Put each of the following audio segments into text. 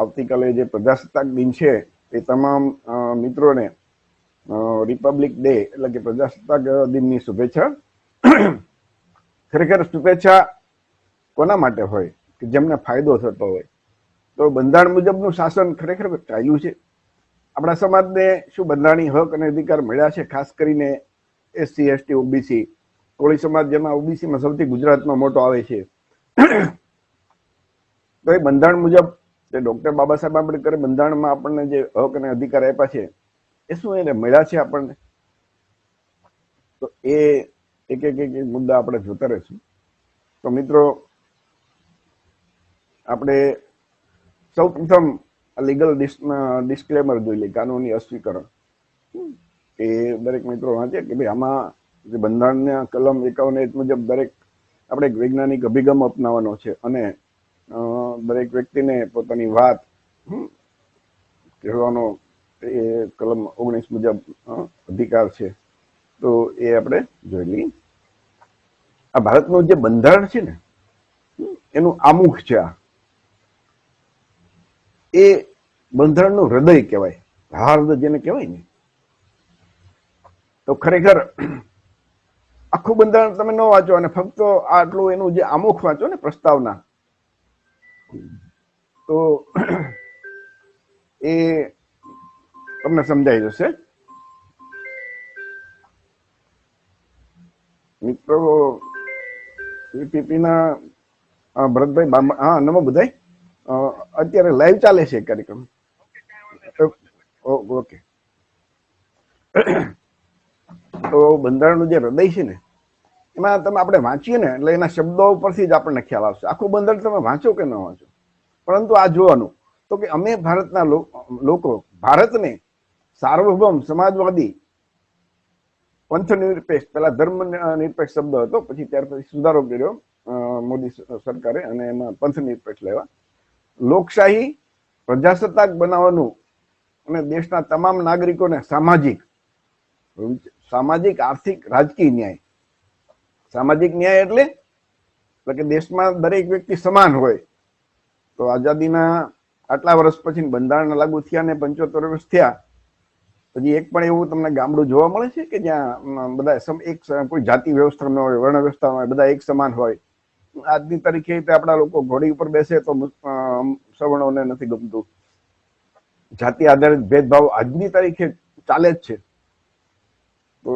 આવતીકાલે જે પ્રજાસત્તાક દિન છે એ તમામ મિત્રોને રિપબ્લિક ડે એટલે કે પ્રજાસત્તાક દિનની શુભેચ્છા. ખરેખર શુભેચ્છા કોના માટે હોય કે જેમને ફાયદો થતો હોય. તો બંધારણ મુજબનું શાસન ખરેખર ચાલ્યું છે. આપણા સમાજને શું બંધારણીય હક અને અધિકાર મળ્યા છે? ખાસ કરીને SC ST OBC કોળી સમાજ, જેમાં OBCમાં સૌથી ગુજરાતમાં મોટો આવે છે. તો એ બંધારણ મુજબ જે ડોક્ટર બાબા સાહેબ આંબેડકરે બંધારણમાં આપણને જે હક અને અધિકાર આપ્યા છે એ શું એને મળ્યા છે આપણને? તો એ એક એક એક મુદ્દા આપણે જોતા રહીશું. તો મિત્રો, આપણે સૌ પ્રથમ લીગલ ડિસ્ક્લેમર જોઈ લઈએ, કાનૂની અસ્વીકરણ. એ દરેક મિત્રો વાંચે કે ભાઈ આમાં જે બંધારણના કલમ 51 મુજબ દરેક આપણે એક વૈજ્ઞાનિક અભિગમ અપનાવવાનો છે અને દરેક વ્યક્તિને પોતાની વાત કહેવાનો એ કલમ 19 મુજબ અધિકાર છે. તો એ આપણે જોઈ લઈએ. આ ભારતનું જે બંધારણ છે ને એનું આમુખ છે. એ બંધારણનું હૃદય કહેવાય, હાર્દ જેને કહેવાય ને. તો ખરેખર આખું બંધારણ તમે ન વાંચો અને ફક્ત આટલું એનું જે આમુખ વાંચો ને, પ્રસ્તાવના, તો એ તમને સમજાઈ જશે. મિત્રો, CPP ના ભરતભાઈ, હા, નમો બધાય. અત્યારે લાઈવ ચાલે છે કાર્યક્રમ. ઓકે. તો બંધારણનું જે હૃદય છે ને એમાં તમે આપણે વાંચીએ ને એટલે એના શબ્દો ઉપરથી જ આપણને ખ્યાલ આવશે. આખું બંધારણ તમે વાંચો કે ન વાંચો, પરંતુ આ જોવાનું તો કે અમે ભારતના લોકો ભારતને સાર્વભૌમ, સમાજવાદી, પંથ નિરપેક્ષ, પેલા ધર્મ નિરપેક્ષ શબ્દ હતો, પછી ત્યાર પછી સુધારો કર્યો મોદી સરકારે અને એમાં પંથ નિરપેક્ષ લેવા, લોકશાહી, પ્રજાસત્તાક બનાવવાનું અને દેશના તમામ નાગરિકોને સામાજિક, આર્થિક, રાજકીય ન્યાય. સામાજિક ન્યાય એટલે કે દેશમાં દરેક વ્યક્તિ સમાન હોય. તો આઝાદીના આટલા વર્ષ પછી બંધારણ લાગુ થયા ને 75 વર્ષ થયા, પછી એક પણ એવું તમને ગામડું જોવા મળે છે કે જ્યાં બધા એક કોઈ જાતિ વ્યવસ્થા ન હોય, વર્ણ વ્યવસ્થા હોય, બધા એક સમાન હોય? આજની તારીખે આપણા લોકો ઘોડી ઉપર બેસે તો સવર્ણોને નથી ગમતું. જાતિ આધારિત ભેદભાવ આજની તારીખે ચાલે જ છે. તો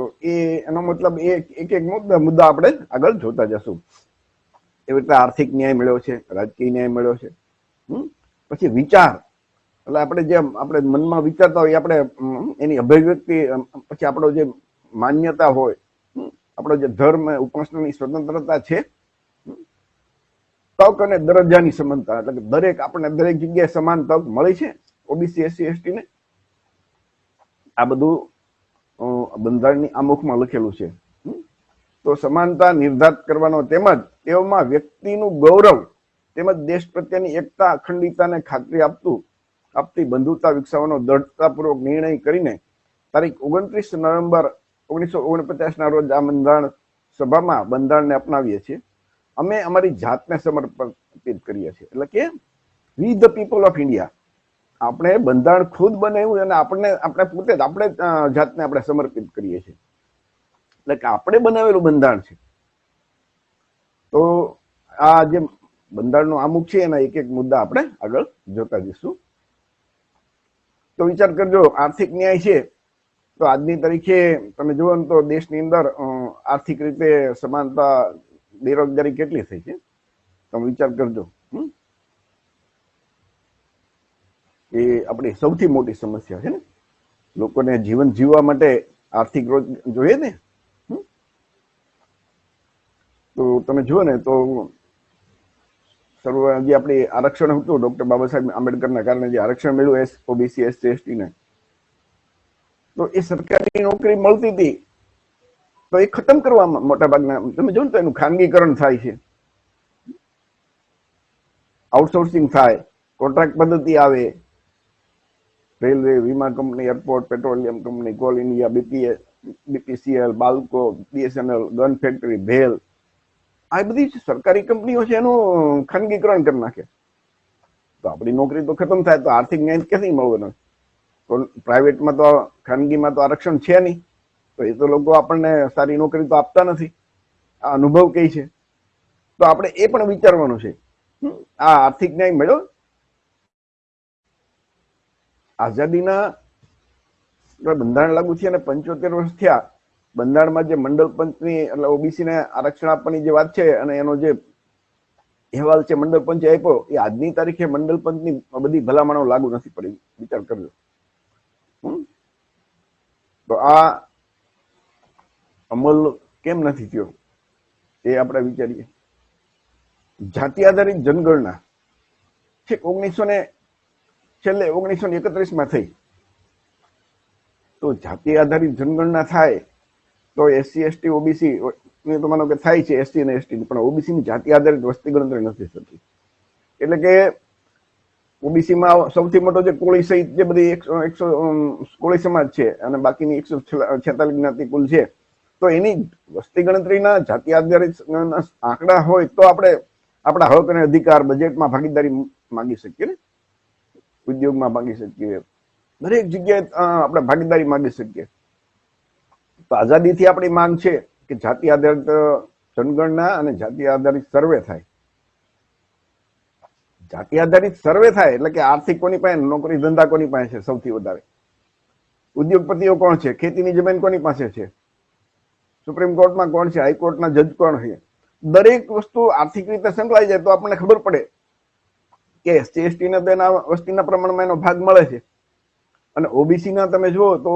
એનો મતલબ એક એક મુદ્દા આપણે આગળ જોતા જશું. એવી રીતે આર્થિક ન્યાય મળ્યો છે, રાજકીય ન્યાય મળ્યો છે. પછી વિચાર, એટલે આપણે જેમ આપણે મનમાં વિચારતા હોય આપણે એની અભિવ્યક્તિ, પછી આપણો જે માન્યતા હોય, આપણો જે ધર્મ, ઉપાસનાની સ્વતંત્રતા છે, તક અને દરજ્જાની સમાનતા, એટલે કે આપણને દરેક જગ્યાએ સમાન તક મળી છે OBC SC ST ને. આ બધું બંધારણની આમુખમાં લખેલું છે. તો સમાનતા નિર્ધારિત કરવાનો તેમજ તેઓમાં વ્યક્તિનું ગૌરવ તેમજ દેશ પ્રત્યેની એકતા, અખંડિતતાને ખાતરી આપતી બંધુતા વિકસાવવાનો દ્રઢતાપૂર્વક નિર્ણય કરીને તારીખ 29 નવેમ્બર 1949 રોજ આ બંધારણ સભામાં બંધારણને અપનાવીએ છીએ. અમે અમારી જાતને સમર્પિત કરીએ છીએ. એટલે કે વી ધ પીપલ ઓફ ઇન્ડિયા. આપણે બંધારણ ખુદ બનાવ્યું અને આપણે પોતે જ આપણે જાતને આપણે સમર્પિત કરીએ છીએ. એટલે કે આપણે બનાવેલું બંધારણ છે. તો આ જે બંધારણનો આમુખ છે એના એક એક મુદ્દા આપણે આગળ જોતા જઈશું. તો વિચાર કરજો, આર્થિક ન્યાય છે તો આજની તારીખે તમે જુઓ ને તો દેશની અંદર આર્થિક રીતે સમાનતા, બેરોજગારી કેટલી થઈ છે તમે વિચાર કરજો. એ આપણી સૌથી મોટી સમસ્યા છે ને. લોકોને જીવન જીવવા માટે આર્થિક જોઈએ ને. તો તમે જુઓ ને તો જે આપણી આરક્ષણ હતું ડોક્ટર બાબા સાહેબ આંબેડકરના કારણે જે આરક્ષણ મળ્યું OBC SC ST ને, તો એ સરકારી નોકરી મળતી હતી તો એ ખતમ કરવામાં મોટા ભાગના તમે જો ને તો એનું ખાનગીકરણ થાય છે, આઉટસોર્સિંગ થાય, કોન્ટ્રાક્ટ પદ્ધતિ આવે. રેલવે, વીમા company, airport, petroleum company, call India, BPCL, BALCO, BSNL, gun factory, bhel, આ બધી સરકારી કંપનીઓ છે એનું ખાનગીકરણ કરી નાખે. તો તો આપણી નોકરી તો ખતમ થાય તો આર્થિક ન્યાય ક્યાંથી મળવાનો? તો પ્રાઇવેટમાં તો, ખાનગીમાં તો આરક્ષણ છે નહીં, તો એ તો લોકો આપણને સારી નોકરી તો આપતા નથી. આ અનુભવ કઈ છે, તો આપણે એ પણ વિચારવાનું છે. આ આર્થિક ન્યાય મળ્યો. આઝાદીના બંધારણ લાગુ થયા અને 75 વર્ષ થયા. બંધારણમાં જે મંડળ પંચની એટલે ઓબીસી ને આરક્ષણ આપવાની જે વાત છે અને એનો જે અહેવાલ છે મંડળ પંચે આપ્યો, એ આજની તારીખે મંડળ પંચની બધી ભલામણો લાગુ નથી પડી. વિચાર કરજો. તો આ અમલ કેમ નથી થયો એ આપણે વિચારીએ. જાતિ આધારિત જનગણના છેક 1931માં થઈ. તો જાતિ આધારિત જનગણના થાય તો એસસી એસટી ઓબીસી તો માનો કે થાય છે, એસસી અને એસટી, પણ ઓબીસી ની જાતિ આધારિત વસ્તી ગણતરી નથી થતી. એટલે કે ઓબીસીમાં સૌથી મોટો જે કોળી સહિત જે બધી 100 કોળી સમાજ છે અને બાકીની 146 જ્ઞાતિ કુલ છે, તો એની વસ્તી ગણતરીના જાતિ આધારિત આંકડા હોય તો આપણે આપણા હક અને અધિકાર, બજેટમાં ભાગીદારી માંગી શકીએ ને, ઉદ્યોગમાં માંગી શકીએ, દરેક જગ્યાએ આપણે ભાગીદારી માંગી શકીએ. તો આઝાદીથી આપણી માંગ છે કે જાતિ આધારિત જનગણના અને જાતિ આધારિત સર્વે થાય. જાતિ આધારિત સર્વે થાય એટલે કે આર્થિક કોની પાસે, નોકરી ધંધા કોની પાસે છે સૌથી વધારે, ઉદ્યોગપતિઓ કોણ છે, ખેતીની જમીન કોની પાસે છે, સુપ્રીમ કોર્ટમાં કોણ છે, હાઈકોર્ટના જજ કોણ છે. દરેક વસ્તુ આર્થિક રીતે સંકળાઈ જાય તો આપણને ખબર પડે કે એસસી એસટી ને તેના વસ્તીના પ્રમાણમાં એનો ભાગ મળે છે. અને ઓબીસી ના તમે જુઓ તો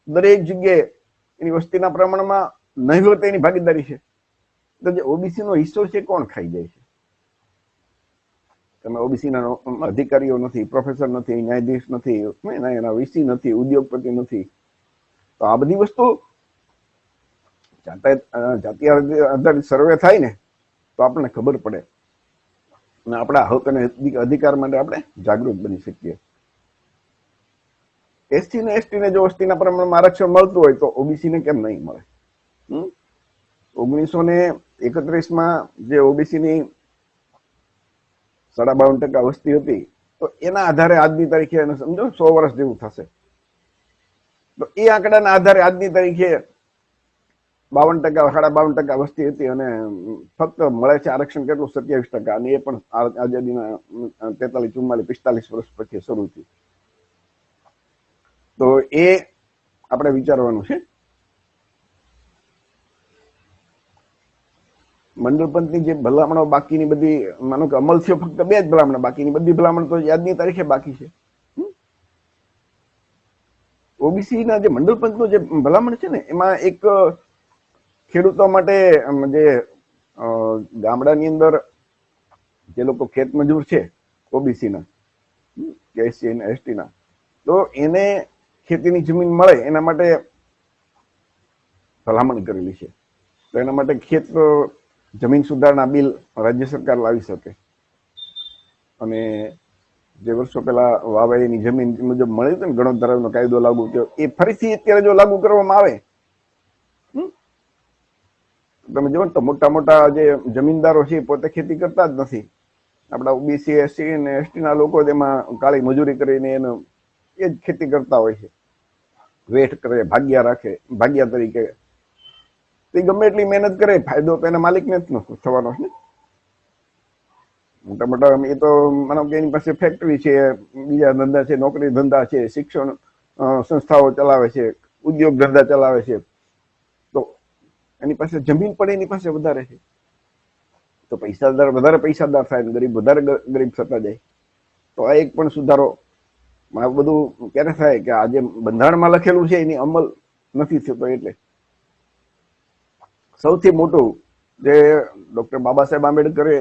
દરેક જગ્યાએ એની વસ્તીના પ્રમાણમાં નહિવત એની ભાગીદારી છે. તો જે ઓબીસી નો હિસ્સો છે કોણ ખાઈ જાય છે? તમે ઓબીસી ના અધિકારીઓ નથી, પ્રોફેસર નથી, ન્યાયાધીશ નથી, એના વીસી નથી, ઉદ્યોગપતિ નથી. તો આ બધી વસ્તુ જાતિ આધારિત સર્વે થાય ને તો આપણને ખબર પડે અને આપણા હક અને અધિકાર માટે આપણે જાગૃત બની શકીએ. એસસી ને એસટી ને જો વસ્તીના પ્રમાણમાં આરક્ષણ મળતું હોય તો ઓબીસી ને કેમ નહીં મળે? 1931માં જે ઓબીસી ની 52% વસ્તી હતી, તો એના આધારે આજની તારીખે એને સમજો 100 વર્ષ જેવું થશે. તો એ આંકડાના આધારે આજની તારીખે 52%, 52% વસ્તી હતી અને ફક્ત મળે છે આરક્ષણ કેટલું? 27%. અને એ પણ આઝાદીના 43, 44, 45 વર્ષ પછી શરૂ થયું. તો એ આપણે વિચારવાનું છે. મંડળ પંચની જે ભલામણો બાકીની બધી, માનો કે અમલ થયો ફક્ત 2 જ ભલામણ, બાકીની બધી ભલામણ તો આજની તારીખે બાકી છે. ઓબીસી ના જે મંડળ પંચનો જે ભલામણ છે ને, એમાં એક ખેડૂતો માટે જે ગામડાની અંદર જે લોકો ખેત મજૂર છે ઓબીસી ના કે એસસી અને એસટી ના, તો એને ખેતીની જમીન મળે એના માટે ભલામણ કરેલી છે. તો એના માટે ખેત જમીન સુધારણા બિલ રાજ્ય સરકાર લાવી શકે અને જે વર્ષો પહેલા વાવેલીની જમીન મુજબ મળી હતી ને ગણોત્તરનો કાયદો લાગુ થયો, એ ફરીથી અત્યારે જો લાગુ કરવામાં આવે, તમે જો તો મોટા મોટા જે જમીનદારો છે પોતે ખેતી કરતા જ નથી. આપણા ઓબીસી એસસી અને એસટી ના લોકો તેમાં કાળી મજૂરી કરીને એનો એ જ ખેતી કરતા હોય છે, વેઠ કરે, ભાગ્યા રાખે, ભાગ્યા તરીકે. તે ગમે એટલી મહેનત કરે, ફાયદો તો એના માલિકને જ થવાનો છે. મોટા મોટા એ તો માનો કે એની પાસે ફેક્ટરી છે, બીજા ધંધા છે, નોકરી ધંધા છે, શિક્ષણ સંસ્થાઓ ચલાવે છે, ઉદ્યોગ ધંધા ચલાવે છે, તો એની પાસે જમીન પણ એની પાસે વધારે છે. તો પૈસાદાર વધારે પૈસાદાર થાય, ગરીબ વધારે ગરીબ થતા જાય. તો આ એક પણ સુધારો આ બધું ક્યારે થાય કે આજે બંધારણમાં લખેલું છે એની અમલ નથી થતો. એટલે સૌથી મોટું જે ડોક્ટર બાબા સાહેબ આંબેડકરે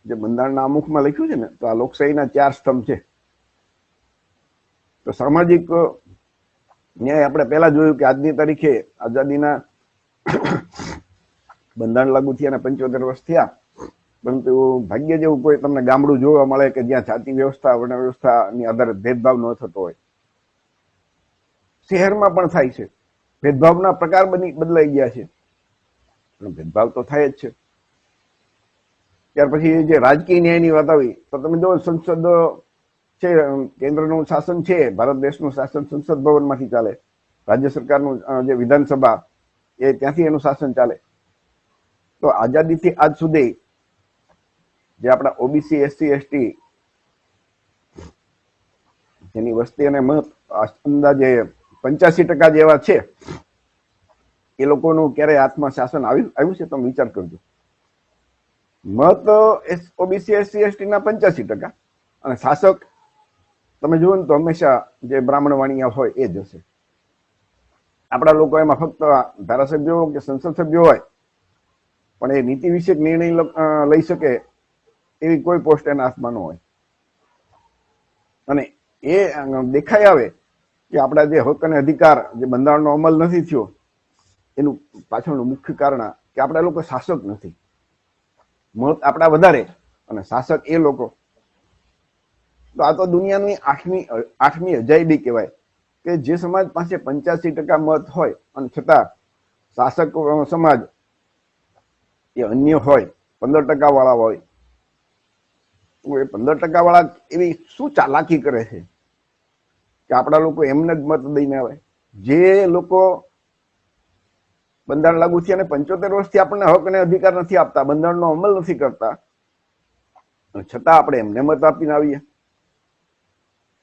જે બંધારણના આમુખમાં લખ્યું છે ને, તો આ લોકશાહીના 4 સ્તંભ છે. તો સામાજિક ન્યાય આપણે પહેલા જોયું કે આજની તારીખે આઝાદીના બંધારણ લાગુ થયા અને 75 વર્ષ થયા, પરંતુ ભાગ્ય જેવું કોઈ તમને ગામડું જોવા મળે કે જ્યાં જાતિ વ્યવસ્થા, વર્ણ વ્યવસ્થાની આધારે ભેદભાવ ન થતો હોય. શહેરમાં પણ થાય છે, ભેદભાવના પ્રકાર બદલાઈ ગયા છે, ભેદભાવ તો થાય જ છે. ત્યાર પછી જે રાજકીય ન્યાયની વાત આવી તો તમે જો સંસદ છે, કેન્દ્રનું શાસન છે, ભારત દેશનું શાસન સંસદ ભવનમાંથી ચાલે, રાજ્ય સરકારનું જે વિધાનસભા એ ત્યાંથી એનું શાસન ચાલે. તો આઝાદીથી આજ સુધી જે આપણા ઓબીસી, એસસી, એસટી જેની વસ્તી અને મત અંદાજે 85% જેવા છે, એ લોકોનું ક્યારે હાથમાં શાસન આવ્યું છે? તમે વિચાર કરજો. મત ઓબીસી, એસસી, એસટી ના 85%, અને શાસક તમે જુઓ ને તો હંમેશા જે બ્રાહ્મણ વાણિયા હોય એ જ હશે. આપણા લોકો એમાં ફક્ત ધારાસભ્યો કે સંસદ સભ્યો હોય, પણ એ નીતિ વિષયક નિર્ણય લઈ શકે એવી કોઈ પોસ્ટ એના હાથમાં ન હોય. અને એ દેખાઈ આવે કે આપણા જે હક અને અધિકાર, જે બંધારણનો અમલ નથી થયો, એનું પાછળનું મુખ્ય કારણ કે આપણા લોકો શાસક નથી. મત આપણા વધારે અને શાસક એ લોકો. તો આ તો દુનિયાની આઠમી અજાયબી કહેવાય કે જે સમાજ પાસે 85% મત હોય અને છતાં શાસક સમાજ એ અન્ય હોય, 15% વાળા હોય, તો એ 15% વાળા એવી શું ચાલાકી કરે છે કે આપણા લોકો એમને જ મત દઈને આવે? જે લોકો બંધારણ લાગુ થયા અને 75 વર્ષથી આપણને હક અને અધિકાર નથી આપતા, બંધારણનો અમલ નથી કરતા, છતાં આપણે એમને મત આપીને આવીએ.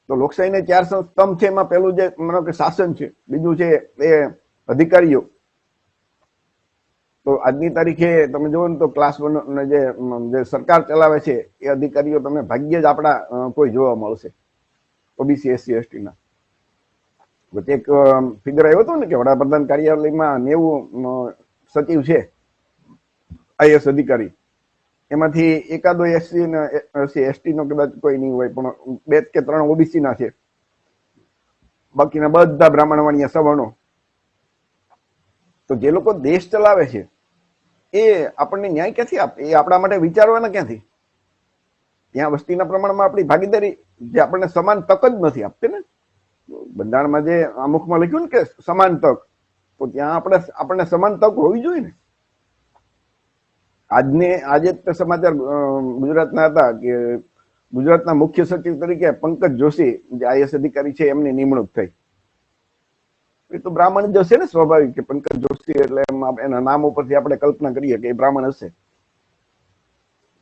તો લોકશાહીને 4 સ્તંભ છે, એમાં પેલું જે માનો કે શાસન છે, બીજું છે એ અધિકારીઓ. તો આજની તારીખે તમે જુઓ ને તો ક્લાસ 1 જે સરકાર ચલાવે છે એ અધિકારીઓ તમને ભાગ્યે જ આપણા કોઈ જોવા મળશે, ઓબીસી, એસસી, એસટી ના. વચ્ચે એક ફિગર આવ્યો હતો ને કે વડાપ્રધાન કાર્યાલયમાં 90 સચિવ છે, આઈએસ અધિકારી, એમાંથી એકાદો એસસી ને એસટી નો કદાચ કોઈ નહીં હોય, પણ 2 કે 3 ઓબીસી ના છે, બાકીના બધા બ્રાહ્મણ વાણિયા સવર્ણો. તો જે લોકો દેશ ચલાવે છે એ આપણને ન્યાય ક્યાંથી આપે? એ આપણા માટે વિચારવાના ક્યાંથી? ત્યાં વસ્તીના પ્રમાણમાં આપણી ભાગીદારી, જે આપણને સમાન તક જ નથી આપતી ને. બંધારણમાં જે અમુકમાં લખ્યું ને કે સમાન તક, તો ત્યાં આપણને સમાન તક હોવી જોઈએ ને. આજે જ સમાચાર ગુજરાતના હતા કે ગુજરાતના મુખ્ય સચિવ તરીકે પંકજ જોશી, જે આઈએસ અધિકારી છે, એમની નિમણૂક થઈ. એ તો બ્રાહ્મણ જ હશે ને, સ્વાભાવિક કે પંકજ જોશી એટલે એના નામ ઉપરથી આપણે કલ્પના કરીએ કે એ બ્રાહ્મણ હશે.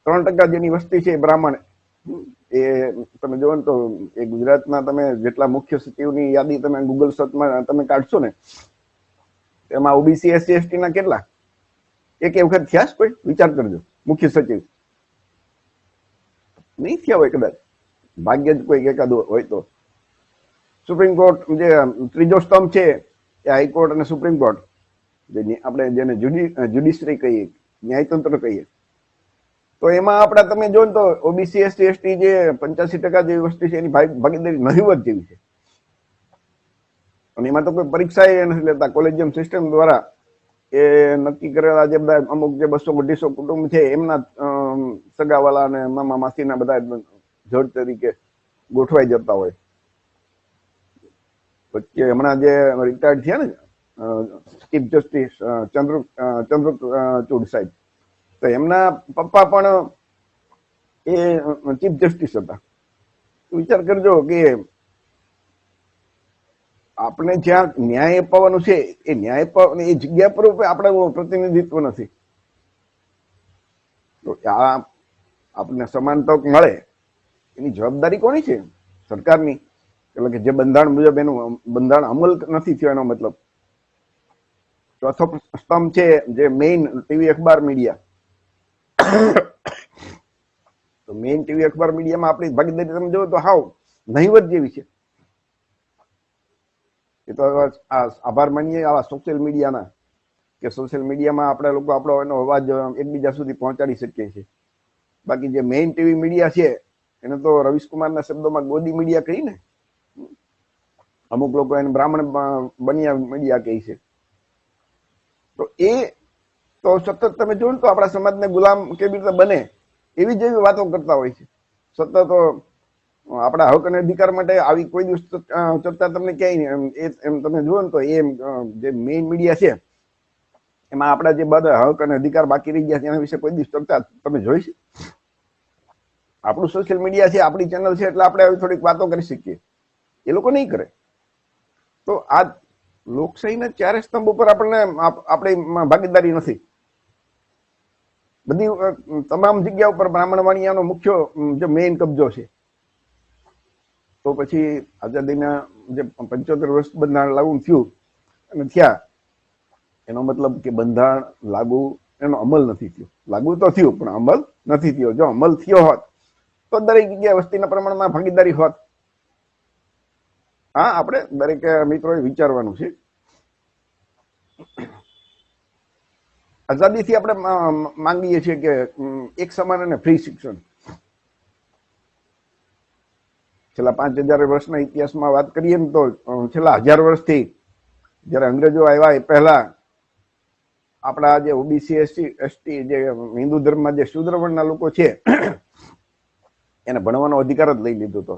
3% જેની વસ્તી છે એ બ્રાહ્મણ. એ તમે જોવો ને તો એ ગુજરાતના તમે જેટલા મુખ્ય સચિવની યાદી તમે ગૂગલ સર્ચમાં તમે કાઢશો ને, એમાં ઓબીસી, એસસી, એસટી ના કેટલા? એક વખત થયા કોઈ? વિચાર કરજો. મુખ્ય સચિવ નહીં થયા હોય કદાચ, ભાગ્ય જ કોઈ એકાદું હોય. તો સુપ્રીમ કોર્ટ જે ત્રીજો સ્તંભ છે એ હાઈકોર્ટ અને સુપ્રીમ કોર્ટ, આપણે જેને જ્યુડિશરી કહીએ, ન્યાયતંત્ર કહીએ, તો એમાં આપણા તમે જો ને તો ઓબીસી, એસટી, એસટી જે 85% જેવી વસ્તી છે એની ભાગીદારી નહીવત જેવી છે. અને એમાં તો કોઈ પરીક્ષા એ નથી લેતા, કોલેજિયમ સિસ્ટમ દ્વારા એ નક્કી કરેલા જે બધા અમુક જે 200-250 કુટુંબ છે એમના સગાવાલા અને મામા માસીના બધા જજ તરીકે ગોઠવાઈ જતા હોય. પછી હમણાં જે રિટાયર્ડ થયા ને ચીફ જસ્ટિસ ચંદ્રચૂડ સાહેબ, તો એમના પપ્પા પણ એ ચીફ જસ્ટિસ હતા. વિચાર કરજો કે આપણે જ્યાં ન્યાય અપાવવાનું છે એ ન્યાય એ જગ્યા પર આપણે પ્રતિનિધિત્વ નથી. તો આ આપણને સમાન તક મળે એની જવાબદારી કોની છે? સરકારની. એટલે કે જે બંધારણ મુજબ એનું બંધારણ અમલ નથી થયો એનો મતલબ. ચોથો સ્તંભ છે જે મેઇન ટીવી અખબાર મીડિયા. તો મેઇન ટીવી અખબાર મીડિયામાં આપણી ભાગીદારી તમે જોવો તો હાવ નહીવત જેવી છે. એ તો આભાર માનીએ આવા સોશિયલ મીડિયાના, કે સોશિયલ મીડિયામાં આપણે લોકો આપણો એનો અવાજ એકબીજા સુધી પહોંચાડી શકીએ છીએ. બાકી જે મેઇન ટીવી મીડિયા છે એને તો રવિશકુમારના શબ્દોમાં ગોદી મીડિયા કહી ને, અમુક લોકો એને બ્રાહ્મણ બન્યા મીડિયા કહે છે. તો એ તો સતત તમે જોવો ને તો આપણા સમાજને ગુલામ કેવી રીતે બને એવી જેવી વાતો કરતા હોય છે. સતત આપણા હક અને અધિકાર માટે આવી કોઈ દિવસ ચર્ચા તમને ક્યાંય નહીં. એમ તમે જુઓ ને તો એ જે મેઇન મીડિયા છે એમાં આપણા જે બધા હક અને અધિકાર બાકી રહી ગયા છે એના વિશે કોઈ દિવસ ચર્ચા તમે જોઈ છે? આપણું સોશિયલ મીડિયા છે, આપણી ચેનલ છે, એટલે આપણે આવી થોડીક વાતો કરી શકીએ. એ લોકો નહીં કરે. તો આ લોકશાહીના ચારે સ્તંભ ઉપર આપણને આપણી ભાગીદારી નથી. બધી તમામ જગ્યા ઉપર બ્રાહ્મણ વાણિયાનો મુખ્ય જે મેઇન કબજો છે. તો પછી આઝાદીના જે 75 વર્ષ બંધારણ લાગુ થયું અને થયા, એનો મતલબ કે બંધારણ લાગુ, એનો અમલ નથી થયો. લાગુ તો થયું પણ અમલ નથી થયો. જો અમલ થયો હોત તો દરેક જગ્યાએ વસ્તીના પ્રમાણમાં ભાગીદારી હોત. હા, આપણે દરેક મિત્રોએ વિચારવાનું છે. આઝાદીથી આપણે માંગીએ છીએ કે એક સમાન અને ફ્રી શિક્ષણ. છેલ્લા 5000 વર્ષના ઇતિહાસમાં વાત કરીએ ને તો છેલ્લા 1000 વર્ષથી જયારે અંગ્રેજો આવ્યા એ પહેલા આપણા જે ઓબીસી એસટી જે હિન્દુ ધર્મમાં જે શૂદ્ર વર્ણના લોકો છે એને ભણવાનો અધિકાર જ લઈ લીધો હતો.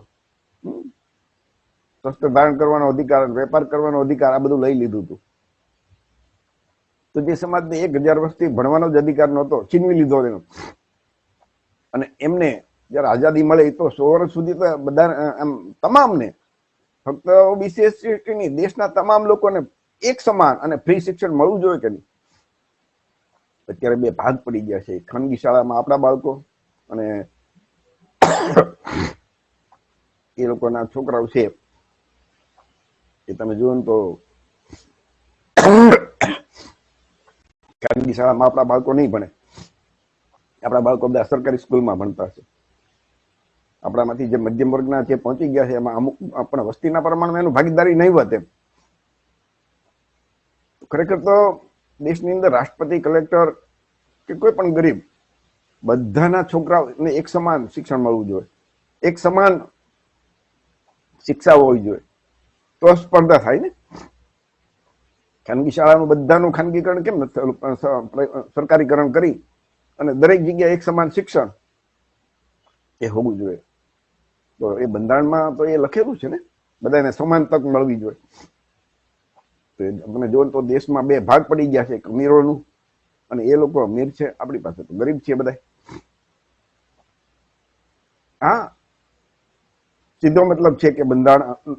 શસ્ત્ર ધારણ કરવાનો અધિકાર, વેપાર કરવાનો અધિકાર, આ બધું લઈ લીધું હતું. તો જે સમાજને 1000 વર્ષથી ભણવાનો જ અધિકાર નહોતો, છીનવી લીધો એનો. અને એમને જયારે આઝાદી મળે તો 100 વર્ષ સુધી તો બધા તમામને, ફક્ત ઓબીસી એસટી ની, દેશના તમામ લોકોને એક સમાન અને ફ્રી શિક્ષણ મળવું જોઈએ કે નહીં. અત્યારે બે ભાગ પડી ગયા છે. ખાનગી શાળામાં આપણા બાળકો અને એ લોકોના છોકરાઓ છે. એ તમે જુઓ ને તો ખાનગી શાળામાં આપણા બાળકો નહીં ભણે. આપણા બાળકો બધા સરકારી સ્કૂલમાં ભણતા છે. આપણામાંથી જે મધ્યમ વર્ગના જે પહોંચી ગયા છે એમાં અમુક આપણા વસ્તીના પ્રમાણમાં એનું ભાગીદારી નહીં વધે. ખરેખર તો દેશની અંદર રાષ્ટ્રપતિ, કલેક્ટર કે કોઈ પણ ગરીબ, બધાના છોકરાઓને એક સમાન શિક્ષણ મળવું જોઈએ, એક સમાન શિક્ષા હોવી જોઈએ. તો સ્પર્ધા થાય ને. ખાનગી શાળાનું બધાનું ખાનગીકરણ કેમ સરકારીકરણ કરી અને દરેક જગ્યાએ એક સમાન શિક્ષણ એ હોવું જોઈએ. તો એ બંધારણમાં તો એ લખેલું છે ને, બધાને સમાન તક મળવી જોઈએ. તો તમે જો તો દેશમાં બે ભાગ પડી ગયા છે, એક અમીરોનું અને એ લોકો અમીર છે, આપણી પાસે તો ગરીબ છે બધા. હા, સીધો મતલબ છે કે બંધારણ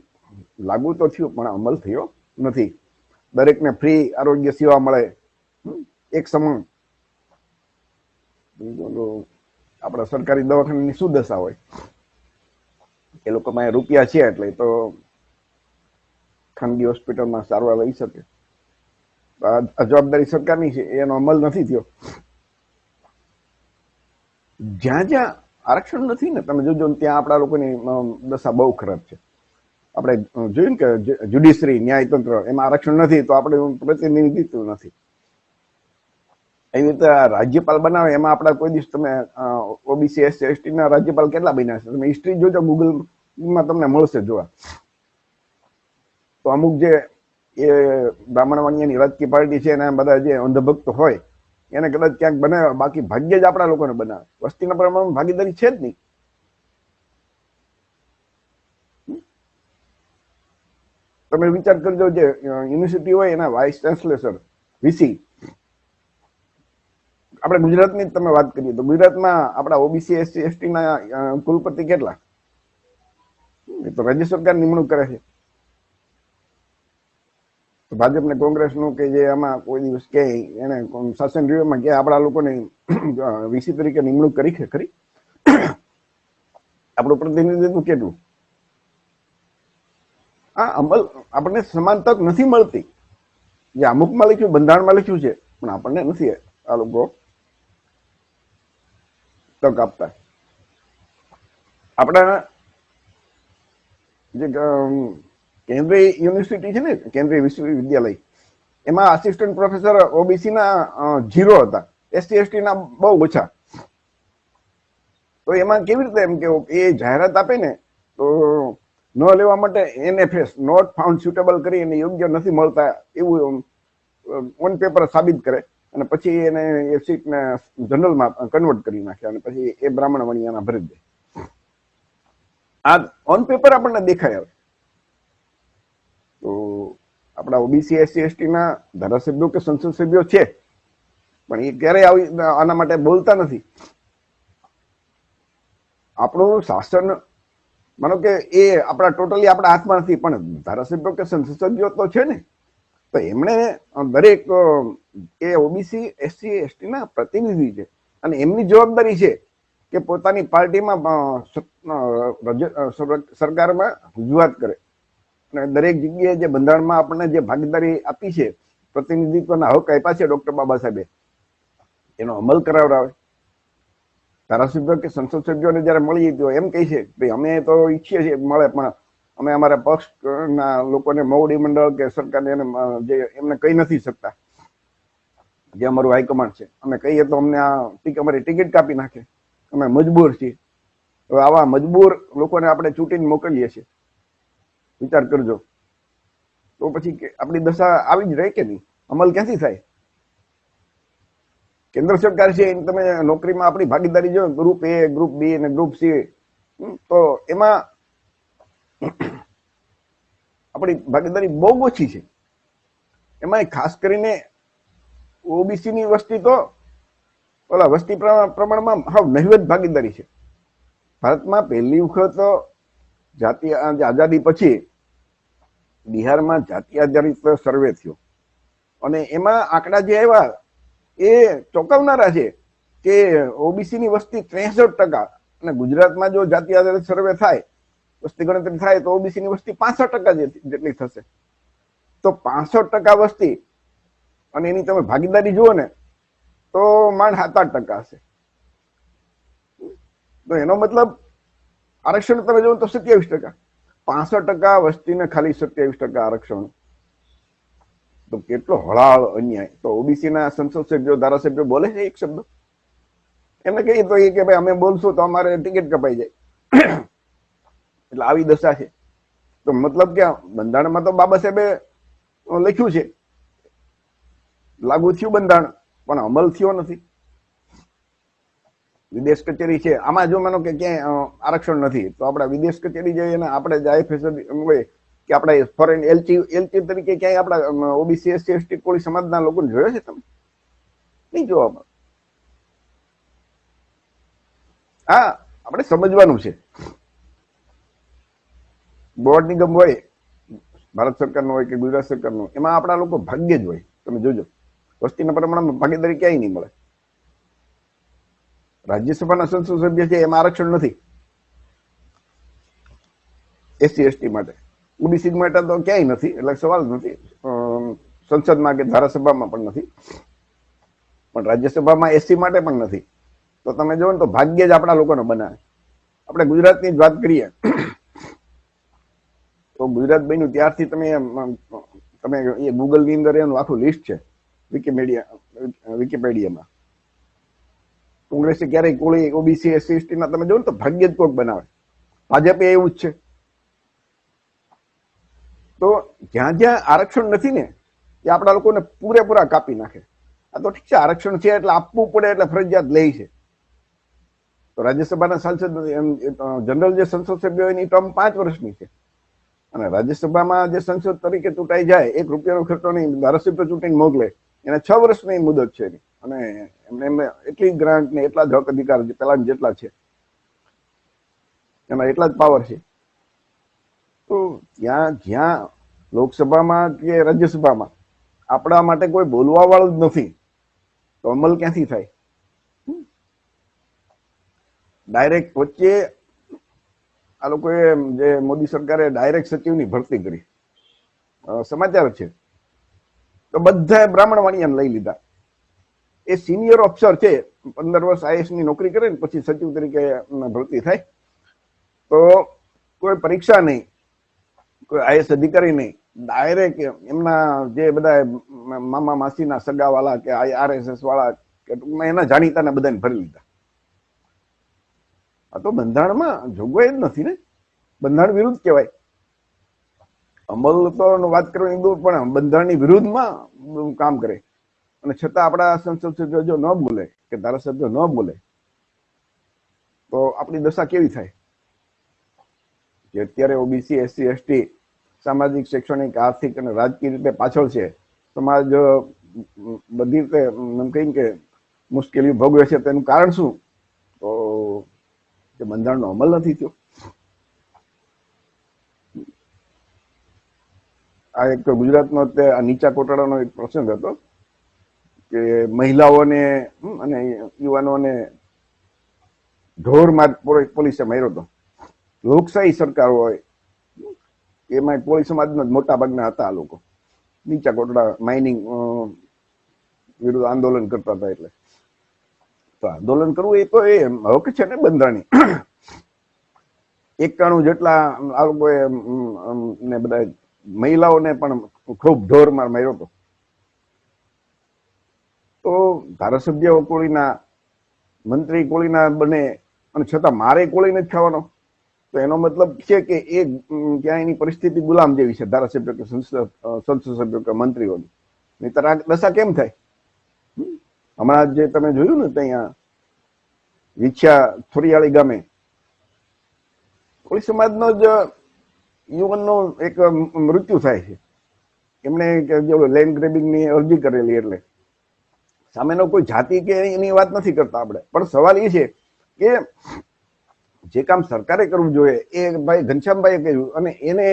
લાગુ તો થયું પણ અમલ થયો નથી. દરેકને ફ્રી આરોગ્ય સેવા મળે, એક સમાન. આપણા સરકારી દવાખાનાની શું દશા હોય? એ લોકો પાસે રૂપિયા છે એટલે તો ખાનગી હોસ્પિટલમાં સારવાર લઈ શકે. આ જવાબદારી સરકારની છે, એનો અમલ નથી થયો. જ્યાં જ્યાં આરક્ષણ નથી ને, તમે જોજો ત્યાં આપણા લોકોની દશા બહુ ખરાબ છે. આપણે જોયું ને કે જ્યુડિશરી, ન્યાયતંત્ર, એમાં આરક્ષણ નથી તો આપણે પ્રતિનિધિત્વ નથી. એવી રીતે રાજ્યપાલ બનાવે એમાં આપણા કોઈ દિવસ તમે ઓબીસી એસટી ના રાજ્યપાલ કેટલા બન્યા છે તમે હિસ્ટ્રી જોજો, ગૂગલમાં તમને મળશે જોવા. તો અમુક જે એ બ્રાહ્મણ વાણિયાની રાજકીય પાર્ટી છે એના બધા જે અંધભક્ત હોય એને કદાચ ક્યાંક બનાવે, બાકી ભાગ્ય જ આપણા લોકોને બનાવે. વસ્તીના પ્રમાણમાં ભાગીદારી છે જ નહીં. તમે વિચાર કરજો, જે યુનિવર્સિટી હોય એના વાઇસ ચાન્સેલર, વીસી, આપણે ગુજરાતની જ તમે વાત કરીએ તો ગુજરાતમાં આપણા ઓબીસી એસસી એસટી ના કુલપતિ કેટલા? એ તો રાજ્ય સરકાર નિમણૂક કરે છે. તો ભાજપ ને કોંગ્રેસ નું કે જે આમાં કોઈ દિવસ કે એને શાસન રહ્યુંમાં કે આપણા લોકોને વીસી તરીકે નિમણૂક કરી છે ખરી? આપણું પ્રતિનિધિત્વ કેટલું? આ અમલ આપણને સમાન તક નથી મળતી. જે અમુકમાં લખ્યું, બંધારણમાં લખ્યું છે, પણ આપણને નથી આ લોકો તક આપતા. આપણા જે કેન્દ્રીય યુનિવર્સિટી છે ને, કેન્દ્રીય વિશ્વવિદ્યાલય, એમાં આસિસ્ટન્ટ પ્રોફેસર ઓબીસી ના 0 હતા, એસટી એસટી ના બહુ ઓછા. તો એમાં કેવી રીતે એમ કે એ જાહેરાત આપે ને તો ન લેવા માટે NFS, નોટ ફાઉન્ડ સુટેબલ કરી એને યોગ્ય નથી મળતા એવું ઓન પેપર સાબિત કરે અને પછી એને એ સીટને જનરલમાં કન્વર્ટ કરી નાખે અને પછી એ બ્રાહ્મણ વણિયાના ભરી દે. આ ઓન પેપર આપણને દેખાય. આવે તો આપણા ઓબીસી એસસી એસટી ના ધારાસભ્યો કે સંસદ સભ્યો છે પણ એ ક્યારેય આવી આના માટે બોલતા નથી. આપણું શાસન માનો કે એ આપણા ટોટલી આપણા હાથમાં નથી, પણ ધારાસભ્યો કે સંસદીયો તો છે ને, તો એમણે દરેક એ ઓબીસી એસસી એસટી ના પ્રતિનિધિ છે અને એમની જવાબદારી છે કે પોતાની પાર્ટીમાં સરકારમાં રજૂઆત કરે અને દરેક જગ્યાએ જે બંધારણમાં આપણને જે ભાગીદારી આપી છે, પ્રતિનિધિત્વના હક આપ્યા છે ડોક્ટર બાબા સાહેબે, એનો અમલ કરાવડાવે. ધારાસભ્ય કે સંસદ સભ્યોને જયારે મળીએ તો એમ કહે છે ભાઈ અમે તો ઈચ્છીએ છીએ મળે, પણ અમે અમારા પક્ષના લોકોને મોવડી મંડળ કે સરકારને જે એમને કહી નથી શકતા, જે અમારું હાઈકમાન્ડ છે, અમે કહીએ તો અમને અમારી ટિકિટ કાપી નાખે, અમે મજબૂર છીએ. હવે આવા મજબૂર લોકોને આપણે ચૂંટીને મોકલીએ છીએ, વિચાર કરજો. તો પછી આપણી દશા આવી જ રહે કે નહીં? અમલ ક્યાંથી થાય? કેન્દ્ર સરકાર છે તમે નોકરીમાં આપણી ભાગીદારી જો ગ્રુપ એ, ગ્રુપ બી અને ગ્રુપ સી, તો એમાં આપણી ભાગીદારી બહુ ઓછી છે. એમાં ખાસ કરીને ઓબીસી ની વસ્તી તો ઓલા વસ્તી પ્રમાણમાં હાવ નહિવત ભાગીદારી છે. ભારતમાં પહેલી વખત જાતિ આઝાદી પછી બિહારમાં જાતિ આધારિત સર્વે થયો અને એમાં આંકડા જે આવ્યા એ ચોંકાવનારા છે કે ઓબીસી ની વસ્તી 63%, અને ગુજરાતમાં જો જાતિ આધારિત સર્વે થાય, વસ્તી ગણતરી થાય તો ઓબીસી ની વસ્તી 65% જેટલી થશે. તો 65% વસ્તી અને એની તમે ભાગીદારી જુઓ ને તો માંડ 7-8% હશે. તો એનો મતલબ આરક્ષણ તમે જુઓ તો 27%. 65% વસ્તીને ખાલી 27% આરક્ષણ, તો કેટલો હળાળ અન્યાય. તો ઓબીસી ના સંસદ સભ્યો, ધારાસભ્યો બોલે છે એક શબ્દ? એમને કહીએ તો એ કે ભાઈ અમે બોલશું તો અમારે ટિકિટ કપાઈ જાય. એટલે આવી દશા છે. તો મતલબ કે બંધારણમાં તો બાબા સાહેબે લખ્યું છે, લાગુ થયું બંધારણ, પણ અમલ થયો નથી. વિદેશ કચેરી છે, આમાં જો માનો કે ક્યાંય આરક્ષણ નથી તો આપણે વિદેશ કચેરી જઈએ અને આપણે જાય હોય કે આપણે ફોરેન એલચી તરીકે ક્યાંય આપણા ઓબીસી એસસી એસટી કોળી સમાજના લોકોને જોયો છે તમે? નહીં જોવા મળે. હા, આપણે સમજવાનું છે. બોર્ડ નિગમ હોય, ભારત સરકારનો હોય કે ગુજરાત સરકારનો, એમાં આપણા લોકો ભાગ્યે જ હોય. તમે જોજો, વસ્તીના પ્રમાણમાં ભાગીદારી ક્યાંય નહીં મળે. રાજ્યસભાના સંસદ સભ્ય છે એમાં આરક્ષણ નથી એસસી એસટી માટે, ઓબીસી માટે તો ક્યાંય નથી, એટલે સવાલ નથી. સંસદમાં કે ધારાસભામાં પણ નથી, પણ રાજ્યસભામાં એસસી માટે પણ નથી. તો તમે જોવો ને તો ભાગ્યે જ આપણા લોકોને બનાવે. આપણે ગુજરાતની જ વાત કરીએ તો ગુજરાત બન્યું ત્યારથી તમે એ ગૂગલની અંદર એનું આખું લિસ્ટ છે, વિકીપીડિયામાં. કોંગ્રેસે ક્યારેય કોળી ઓબીસી એસસી એસટી ના તમે જોવો ને તો ભાગ્યે જ કોક બનાવે. ભાજપે એવું જ છે. તો જ્યાં જ્યાં આરક્ષણ નથી ને એ આપણા લોકોને પૂરેપૂરા કાપી નાખે. આ તો ઠીક છે, આરક્ષણ છે એટલે આપવું પડે એટલે ફરજિયાત લે છે. તો રાજ્યસભાના સાંસદ જનરલ જે સંસદ સભ્યો એની ટર્મ 5 વર્ષની છે, અને રાજ્યસભામાં જે સંસદ તરીકે ચૂંટાઈ જાય, 1 રૂપિયાનો ખર્ચો નહીં, ધારાસભ્ય ચૂંટીને મોકલે, એને 6 વર્ષની મુદત છે એની, અને એમને એટલી ગ્રાન્ટ ને એટલા જ હક અધિકાર પેલા જેટલા છે, એમાં એટલા જ પાવર છે. તો જ્યાં લોકસભામાં કે રાજ્યસભામાં આપણા માટે કોઈ બોલવા વાળું જ નથી, તો અમલ ક્યાંથી થાય? ડાયરેક્ટ વચ્ચે આ લોકોએ જે મોદી સરકારે ડાયરેક્ટ સચિવની ભરતી કરી, સમાચાર છે, તો બધા બ્રાહ્મણ વાણિયાને લઈ લીધા. એ સિનિયર ઓફિસર છે, 15 વર્ષ આઈએએસ ની નોકરી કરે ને પછી સચિવ તરીકે ભરતી થાય, તો કોઈ પરીક્ષા નહીં, કોઈ આઈએસ અધિકારી નહીં, ડાયરેક્ટ એમના જે બધા મામા માસીના સગાવાળા કે આરએસએસ વાળા કે ટૂંકમાં એના જાણીતાને બધાને ભરી લીધા. આ તો બંધારણમાં જોગવાઈ જ નથી ને, બંધારણ વિરુદ્ધ કહેવાય. અમલ તો વાત કરવાની દૂર, પણ બંધારણની વિરુદ્ધમાં કામ કરે, અને છતાં આપણા સંસદ સભ્યો જો ન બોલે કે ધારાસભ્યો ન બોલે તો આપણી દશા કેવી થાય? કે અત્યારે ઓબીસી એસસી એસટી સામાજિક, શૈક્ષણિક, આર્થિક અને રાજકીય રીતે પાછળ છે. સમાજ બધી રીતે એમ કહીને કે મુશ્કેલીઓ ભોગવે છે. તેનું કારણ શું? તો કે બંધારણનો અમલ નથી થયો. આ એક ગુજરાતનો આ નીચા કોટડાનો એક પ્રસંગ હતો કે મહિલાઓને અને યુવાનોને ઢોરમાં પોલીસે માર્યો હતો. લોકશાહી સરકાર હોય એમાં પોલીસ સમાજના મોટા ભાગના હતા આ લોકો. નીચા કોટડા માઇનિંગ વિરુદ્ધ આંદોલન કરતા હતા. એટલે તો આંદોલન કરવું એ તો એ હક છે ને બંધારણી. 91 જેટલા આ લોકોએ ને બધા મહિલાઓને પણ ખૂબ ઢોરમાં માર્યો હતો. તો ધારાસભ્ય કોળીના, મંત્રી કોળીના બને અને છતાં મારે કોળી નથી ખાવાનો, તો એનો મતલબ છે કે એ ત્યાં એની પરિસ્થિતિ ગુલામ જેવી છે, ધારાસભ્ય કે સંસદ સભ્ય કે મંત્રીઓની. નહીતર આ દશા કેમ થાય? હમણાં જે તમે જોયું ને ત્યાં વિછ્યા થોરિયાળી ગામે કોળી સમાજનો જ યુવાનનો એક મૃત્યુ થાય છે. એમણે લેન્ડ ગ્રેબિંગની અરજી કરેલી, એટલે સામેનો કોઈ જાતિ કે એની વાત નથી કરતા આપણે, પણ સવાલ એ છે કે જે કામ સરકારે કરવું જોઈએ એ ભાઈ ઘનશ્યામભાઈએ કર્યું અને એને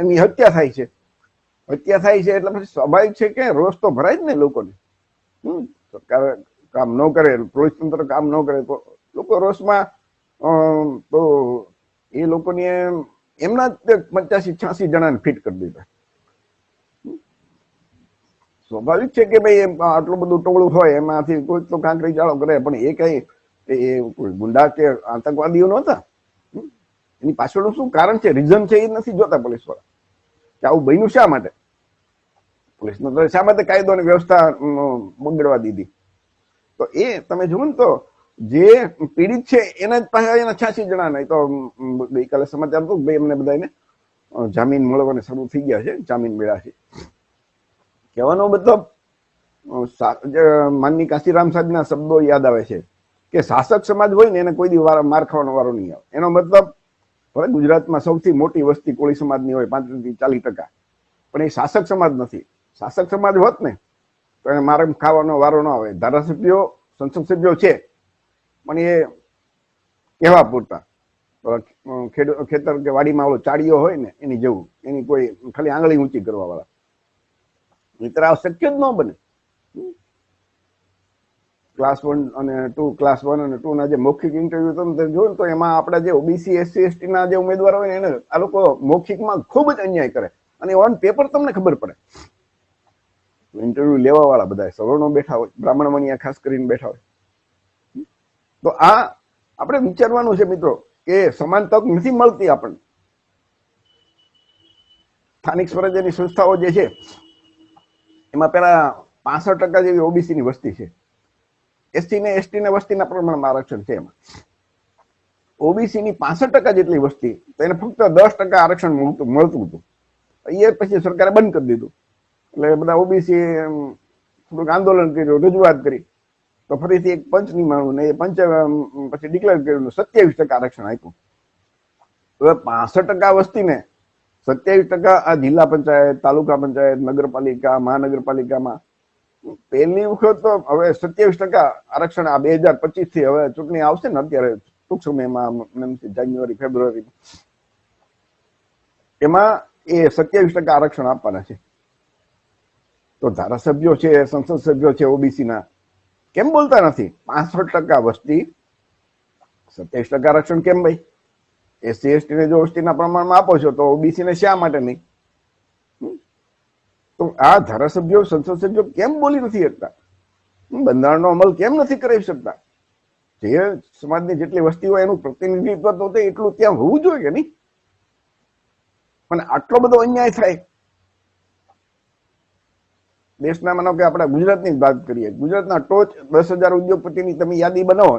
એની હત્યા થાય છે. હત્યા થાય છે એટલે પછી સ્વાભાવિક છે કે રોષ તો ભરાય જ ને લોકોને. સરકાર કામ ન કરે, પોલીસ તંત્ર કામ ન કરે તો લોકો રોષમાં, તો એ લોકોની એમના 85-86 જણાને ફિટ કરી દીધા. સ્વાભાવિક છે કે ભાઈ આટલું બધું ટોળું હોય એમાંથી કોઈ તો કાંકરી ચાળો કરે, પણ એ કઈ કોઈ ગુંડા કે આતંકવાદીઓ નહોતા. એની પાછળનું શું કારણ છે, રીઝન છે, એ નથી જોતા પોલીસ વાળા કે આવું બન્યું શા માટે. પોલીસનો તો શા માટે કાયદોની વ્યવસ્થા બગડવા દીધી? તો એ તમે જુઓ ને તો જે પીડિત છે એના જ પાસે એના 86 જણા. નહીં તો ગઈકાલે સમાચાર હતું ભાઈ એમને બધાને જામીન મળવાને શરૂ થઈ ગયા છે, જામીન મળ્યા છે. કહેવાનો મતલબ માનની કાશીરામ સાહેબના શબ્દો યાદ આવે છે કે શાસક સમાજ હોય ને એને કોઈ દી માર ખાવાનો વારો નહીં આવે. એનો મતલબ ભલે ગુજરાતમાં સૌથી મોટી વસ્તી કોળી સમાજની હોય 35-40%, પણ એ શાસક સમાજ નથી. શાસક સમાજ હોત ને તો એને મારે ખાવાનો વારો ન આવે. ધારાસભ્યો, સંસદ સભ્યો છે, પણ એ કહેવા પૂરતા. ખેતર કે વાડીમાં ઓલો ચાડીઓ હોય ને એની જેવું, એની કોઈ ખાલી આંગળી ઊંચી કરવા વાળા. મિત્ર આ શક્ય જ ન બને. ક્લાસ 1 અને 2 ના જે મૌખિક ઇન્ટરવ્યુ તમે જોયું તો એમાં આપણા જે ઓબીસી, એસસી, એસટી ના જે ઉમેદવારો હોય ને એને આ લોકો મૌખિકમાં ખૂબ જ અન્યાય કરે અને ઓન પેપર તમને ખબર પડે. ઇન્ટરવ્યુ લેવા વાળા બધા સવર્ણો બેઠા હોય, બ્રાહ્મણ મણિયા ખાસ કરીને બેઠા હોય. તો આ આપણે વિચારવાનું છે મિત્રો કે સમાન તક નથી મળતી આપણને. સ્થાનિક સ્વરાજ્યની સંસ્થાઓ જે છે એમાં પેલા 65% જેવી ઓબીસી ની વસ્તી છે. એસસી ને એસટી ને વસ્તીના પ્રમાણમાં આરક્ષણ છે. એમાં ઓબીસી ની 65% જેટલી વસ્તી, તો એને ફક્ત 10% આરક્ષણ મળતું હતું. એ પછી સરકારે બંધ કરી દીધું. એટલે બધા ઓબીસી થોડુંક આંદોલન કર્યું, રજૂઆત કરી, તો ફરીથી એક પંચ નિમાણું ને એ પંચે પછી ડિક્લેર કર્યું 27% આરક્ષણ આપ્યું. હવે 65% વસ્તીને 27% આ જિલ્લા પંચાયત, તાલુકા પંચાયત, નગરપાલિકા, મહાનગરપાલિકામાં પહેલી વખત તો હવે 27% આરક્ષણ આ 2025 થી હવે ચૂંટણી આવશે ને અત્યારે ટૂંક સમયમાં, જાન્યુઆરી ફેબ્રુઆરી, એમાં એ 27% આરક્ષણ આપવાના છે. તો ધારાસભ્યો છે, સંસદ સભ્યો છે ઓબીસી ના, કેમ બોલતા નથી? 65% વસ્તી 27% આરક્ષણ કેમ ભાઈ? એસસી એસટી ને જો વસ્તીના પ્રમાણમાં આપો છો તો ઓબીસી ને શા માટે નહીં? તો આ ધારાસભ્યો, સંસદ સભ્યો કેમ બોલી નથી શકતા? બંધારણનો અમલ કેમ નથી કરી શકતા? જે સમાજની જેટલી વસ્તી હોય એનું પ્રતિનિધિત્વ તો એટલું ત્યાં હોવું જોઈએ કે નહીં? પણ આટલો બધો અન્યાય થાય. દેશના, માનો કે આપણા ગુજરાતની વાત કરીએ, ગુજરાતના ટોચ 10,000 ઉદ્યોગપતિની તમે યાદી બનાવો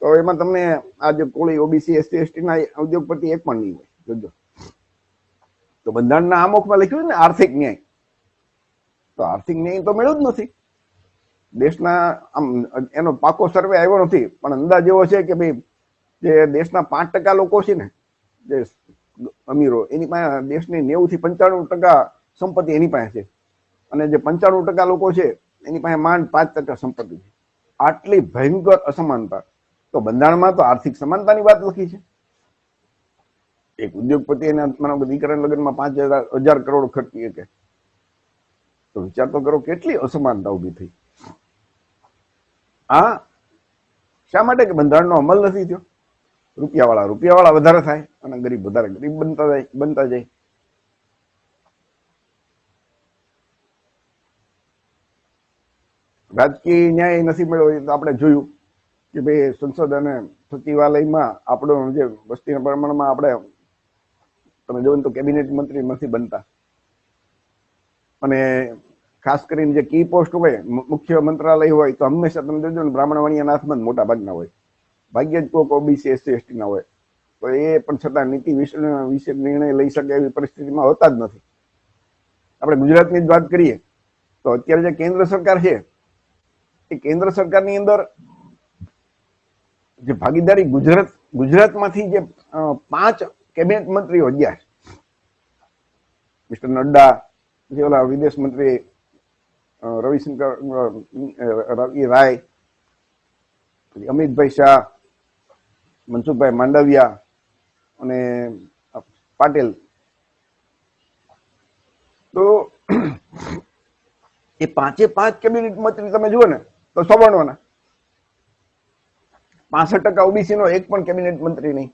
તો એમાં તમને આ જે કોળી, ઓબીસી, એસસી, એસટી ના ઉદ્યોગપતિ એક પણ નહીં હોય. જોજો તો બંધારણના આમુખમાં લખ્યું છે ને આર્થિક ન્યાય, તો આર્થિક ન્યાય તો મળ્યો જ નથી. દેશના આમ એનો પાકો સર્વે આવ્યો નથી, પણ અંદાજ એવો છે કે ભાઈ જે દેશના 5% લોકો છે ને, જે અમીરો, એની પાસે દેશની 90 થી 95% સંપત્તિ એની પાસે છે, અને જે 95% લોકો છે એની પાસે માંડ 5% સંપત્તિ છે. આટલી ભયંકર અસમાનતા તો બંધારણમાં તો આર્થિક સમાનતાની વાત લખી છે. એક ઉદ્યોગપતિ એના માનો દીકરાના લગ્નમાં 5,000 કરોડ ખર્ચી શકે, તો વિચાર તો કરો કેટલી અસમાનતા ઉભી થઈ. આ શા માટે? કે બંધારણનો અમલ નથી થયો. રૂપિયાવાળા વધારે થાય અને ગરીબ વધારે ગરીબ બનતા જાય. રાજકીય ન્યાય નથી મળ્યો તો આપણે જોયું કે ભાઈ સંસદ અને સચિવાલયમાં આપણો જે વસ્તીના પ્રમાણમાં આપણે તમે જોયું તો કેબિનેટ મંત્રી નથી બનતા, અને ખાસ કરીને જે કી પોસ્ટ હોય, મુખ્ય મંત્રાલય હોય, તો હંમેશા તમે જોજો ને બ્રાહ્મણવાણીના હાથમાં મોટા ભાગના હોય. ભાગ્યે જ કોઈક ઓબીસી એસસી એસટી ના હોય, તો એ પણ છતાં નીતિ વિશે નિર્ણય લઈ શકે એવી પરિસ્થિતિમાં હોતા જ નથી. આપણે ગુજરાતની જ વાત કરીએ તો અત્યારે જે કેન્દ્ર સરકાર છે, એ કેન્દ્ર સરકારની અંદર જે ભાગીદારી ગુજરાતમાંથી જે 5 કેબિનેટ મંત્રીઓ ગયા, મિસ્ટર નડ્ડા, જે ઓલા વિદેશ મંત્રી રવિશંકર રાય, અમિતભાઈ શાહ, મનસુખભાઈ માંડવિયા અને પાટીલ, તો એ 5 કેબિનેટ મંત્રી તમે જુઓ ને તો સવર્ણોના. 65% ઓબીસી નો એક પણ કેબિનેટ મંત્રી નહીં,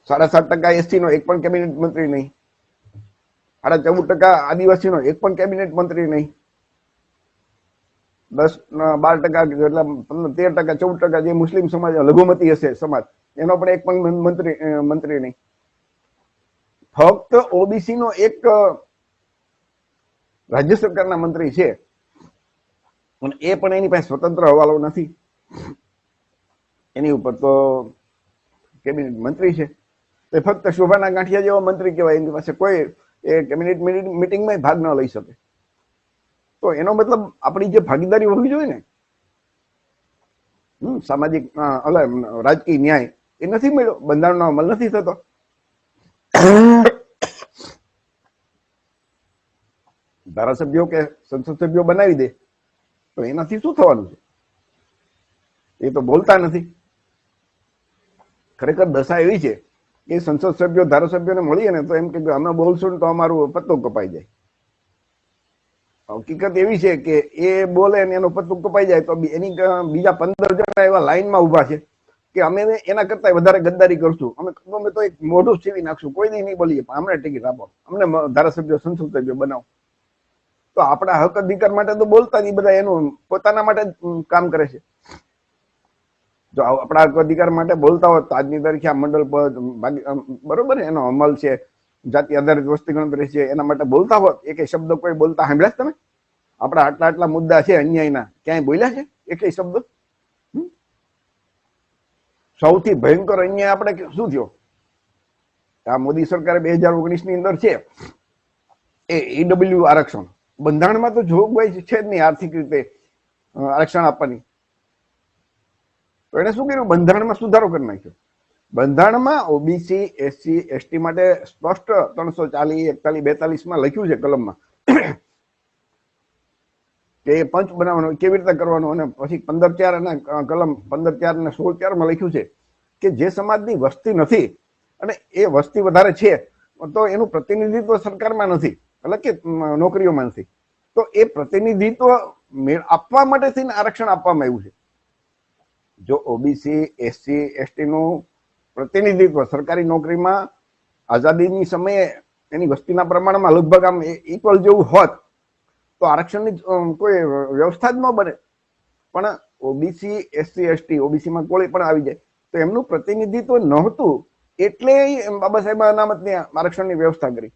7.5% એસટી નો એક પણ કેબિનેટ મંત્રી નહીં, 14% આદિવાસી નો એક પણ કેબિનેટ મંત્રી નહીં, 10-12% એટલે 13%, 14% જે મુસ્લિમ સમાજ લઘુમતી હશે સમાજ, એનો પણ એક પણ મંત્રી નહીં. ફક્ત ઓબીસી નો એક રાજ્ય સરકારના મંત્રી છે, અને એ પણ એની પાસે સ્વતંત્ર હવાલો નથી. એની ઉપર તો કેબિનેટ મંત્રી છે, એ ફક્ત શોભાના ગાંઠિયા જેવો મંત્રી કહેવાય. એની પાસે કોઈ એ કેબિનેટ મિટિંગમાં ભાગ ન લઈ શકે. તો એનો મતલબ આપણી જે ભાગીદારી હોવી જોઈએ ને, સામાજિક રાજકીય ન્યાય, એ નથી મળ્યો. બંધારણનો અમલ નથી થતો. ધારાસભ્યો કે સંસદ સભ્યો બનાવી દે તો એનાથી શું થવાનું છે? એ તો બોલતા નથી. ખરેખર દશા એવી છે કે સંસદ સભ્યો ધારાસભ્યોને મળીએ ને તો એમ કે અમે બોલશું તો અમારું પત્તું કપાઈ જાય. હકીકત એવી છે કે એ બોલે ને એનું પત્તું કપાઈ જાય તો એની બીજા 15 જણા એવા લાઈનમાં ઉભા છે કે અમે એના કરતા વધારે ગદ્દારી કરશું, અમે તો એક મોઢું સીવી નાખશું, કોઈ દી નહીં બોલીએ, અમને ટિકિટ આપો, અમને ધારાસભ્યો સંસદ સભ્યો બનાવો. તો આપણા હક અધિકાર માટે તો બોલતા જ બધા એનું પોતાના માટે કામ કરે છે. જો આપણા હક અધિકાર માટે બોલતા હોત તો આજની તારીખે આ મંડળ પદ બરોબર એનો અમલ છે, જાતિ આધારિત વસ્તી ગણતરી છે, એના માટે બોલતા હોત, એક શબ્દ કોઈ બોલતા સાંભળ્યા તમે? આપણા આટલા મુદ્દા છે અન્યાયના, ક્યાંય બોલ્યા છે એક શબ્દ? સૌથી ભયંકર અન્યાય આપણે શું થયો? આ મોદી સરકારે 2019 ની અંદર છે એ ઈડબ્લ્યુ આરક્ષણ. બંધારણમાં તો જોગવાઈ છે જ નહીં આર્થિક રીતે આરક્ષણ આપવાની. તો એને શું કર્યું? બંધારણમાં સુધારો કરી નાખ્યો. બંધારણમાં ઓબીસી એસસી એસટી માટે સ્પષ્ટ 340, 41, 42 માં લખ્યું છે કલમમાં કે એ પંચ બનાવવાનો કેવી રીતે કરવાનો, અને પછી 15(4) અને કલમ 15(4) અને 16(4) માં લખ્યું છે કે જે સમાજની વસ્તી નથી અને એ વસ્તી વધારે છે તો એનું પ્રતિનિધિત્વ સરકારમાં નથી, એટલે કે નોકરીઓમાં નથી, તો એ પ્રતિનિધિત્વ આપવા માટે થઈને આરક્ષણ આપવામાં આવ્યું છે. જો ઓબીસી એસસી એસટી નું પ્રતિનિધિત્વ સરકારી નોકરીમાં આઝાદીની સમયે એની વસ્તીના પ્રમાણમાં લગભગ આમ ઇક્વલ જેવું હોત તો આરક્ષણની કોઈ વ્યવસ્થા જ ન બને. પણ ઓબીસી એસસી એસટી, ઓબીસીમાં કોઈ પણ આવી જાય તો એમનું પ્રતિનિધિત્વ નહોતું, એટલે બાબા સાહેબ અનામતની આરક્ષણની વ્યવસ્થા કરી.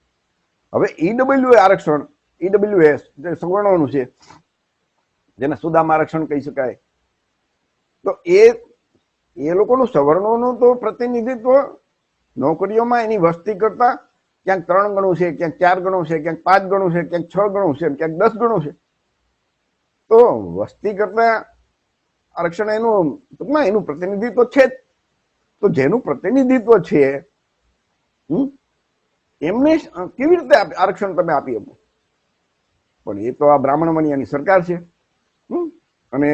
હવે ઈડબ્લ્યુ આરક્ષણ, ઈડબ્લ્યુએસ જે સવર્ણોનું છે, જેને સુદામ આરક્ષણ કહી શકાય, તો એ લોકોનું સવર્ણોનું તો પ્રતિનિધિત્વ નોકરીઓમાં એની વસ્તી કરતા ક્યાંક 3 ગણું છે, ક્યાંક 4 ગણું છે, ક્યાંક 5 ગણું છે, ક્યાંક 6 ગણું છે, ક્યાંક 10 ગણું છે. તો વસ્તી કરતા આરક્ષણ એનું ટૂંકમાં એનું પ્રતિનિધિત્વ છે જ. તો જેનું પ્રતિનિધિત્વ છે એમને કેવી રીતે આરક્ષણ તમે આપી શકો? પણ એ તો આ બ્રાહ્મણ મણિયાની સરકાર છે, અને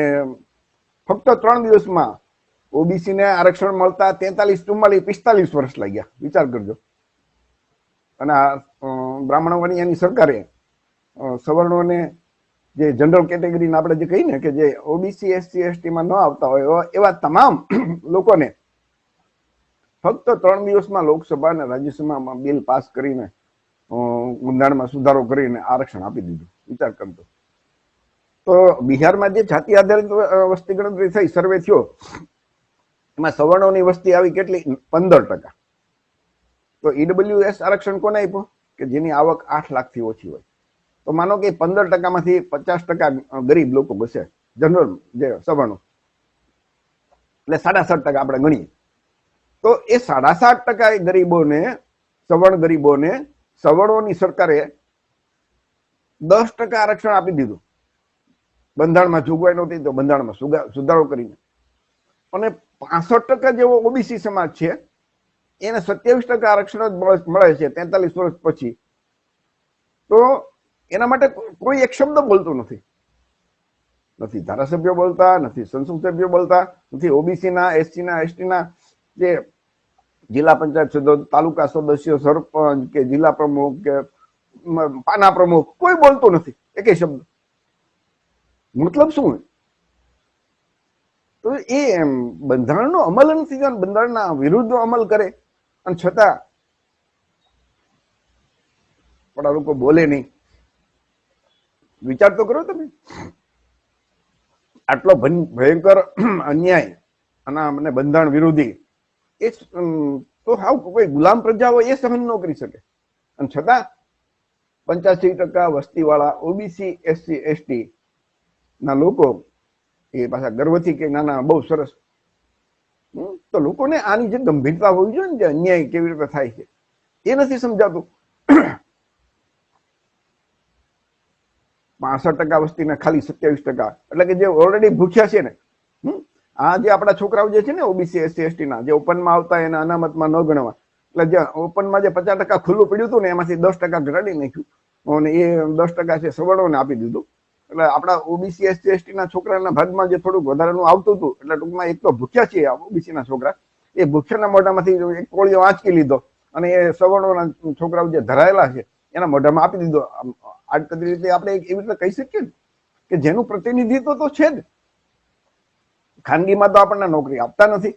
ફક્ત 3 દિવસમાં ઓબીસી ને આરક્ષણ મળતા 43, 44, 45 વર્ષ લાગ્યા. વિચાર કરજો. અને બ્રાહ્મણ વણિયાની સરકારે સવર્ણોને જે જનરલ કેટેગરીને આપણે જે કહીને કે જે ઓબીસી એસસી એસટીમાં ન આવતા હોય એવા તમામ લોકોને ફક્ત 3 દિવસમાં લોકસભા અને રાજ્યસભામાં બિલ પાસ કરીને બંધારણમાં સુધારો કરીને આરક્ષણ આપી દીધું. વિચાર કરજો. તો બિહારમાં જે જાતિ આધારિત વસ્તી ગણતરી થઈ, સર્વે થયો, એમાં સવર્ણોની વસ્તી આવી કેટલી? 15%. તો ઈડબ્લ્યુએસ આરક્ષણ કોને આપ્યું? કે જેની આવક 8 લાખથી ઓછી હોય. તો માનો કે 15%માંથી 50% ગરીબ લોકો બસે, જનરલ જે સવર્ણો, એટલે 7.5% આપણે ગણીએ. તો એ 7.5% ગરીબોને, સવર્ણ ગરીબોને સવર્ણોની સરકારે 10% આરક્ષણ આપી દીધું. બંધારણમાં જોગવાઈ નહોતી તો બંધારણમાં સુધારો કરીને. અને 65% જેવો ઓબીસી સમાજ છે એને 27% આરક્ષણ જ મળે છે 43 વર્ષ પછી. તો એના માટે કોઈ એક શબ્દ બોલતું નથી. નથી ધારાસભ્યો બોલતા, નથી સંસદ સભ્યો બોલતા, નથી ઓબીસીના, એસસીના, એસટીના જે જિલ્લા પંચાયત સદસ્ય, તાલુકા સદસ્ય, સરપંચ કે જિલ્લા પ્રમુખ કે પાના પ્રમુખ, કોઈ બોલતું નથી એકે શબ્દ. મતલબ શું? તો એ બંધારણનો અમલ નથી, બંધારણના વિરુદ્ધ અમલ કરે અને છતાં પણ આ લોકો બોલે નહીં. વિચાર તો કરો તમે. આટલો ભયંકર અન્યાય અને બંધારણ વિરોધી એ તો હાવ કોઈ ગુલામ પ્રજા હોય એ સહન ન કરી શકે. અને છતાં 85% વસ્તી વાળા ઓબીસી એસસી એસટી ના લોકો એ પાછા ગર્વથી કે ના ના બહુ સરસ. તો લોકોને આની જે ગંભીરતા હોવી જોઈએ ને, જે અન્યાય કેવી રીતે થાય છે એ નથી સમજાતું. 65% વસ્તીને ખાલી 27%, એટલે કે જે ઓલરેડી ભૂખ્યા છે ને, આ જે આપણા છોકરાઓ જે છે ને ઓબીસી એસસી એસટી ના, જે ઓપનમાં આવતા એને અનામતમાં ન ગણવા, એટલે જે ઓપનમાં જે 50% ખુલ્લું પડ્યું હતું ને એમાંથી 10% ઘટાડી નાખ્યું અને એ 10% છે સવર્ણોને આપી દીધું. એટલે આપણા ઓબીસી એસસી એસટી ના છોકરાના ભાગમાં જે થોડુંક વધારાનું આવતું હતું, એટલે ટૂંકમાં એક તો ભૂખ્યા છે ઓબીસી ના છોકરા, એ ભૂખ્યાના મોઢામાંથી એક કોળિયો આંચકી લીધો અને એ સવર્ણોના છોકરાઓ જે ધરાયેલા છે એના મોઢામાં આપી દીધો. આડકતરી રીતે આપણે એવી રીતે કહી શકીએ કે જેનું પ્રતિનિધિત્વ તો છે જ. ખાનગીમાં તો આપણને નોકરી આપતા નથી,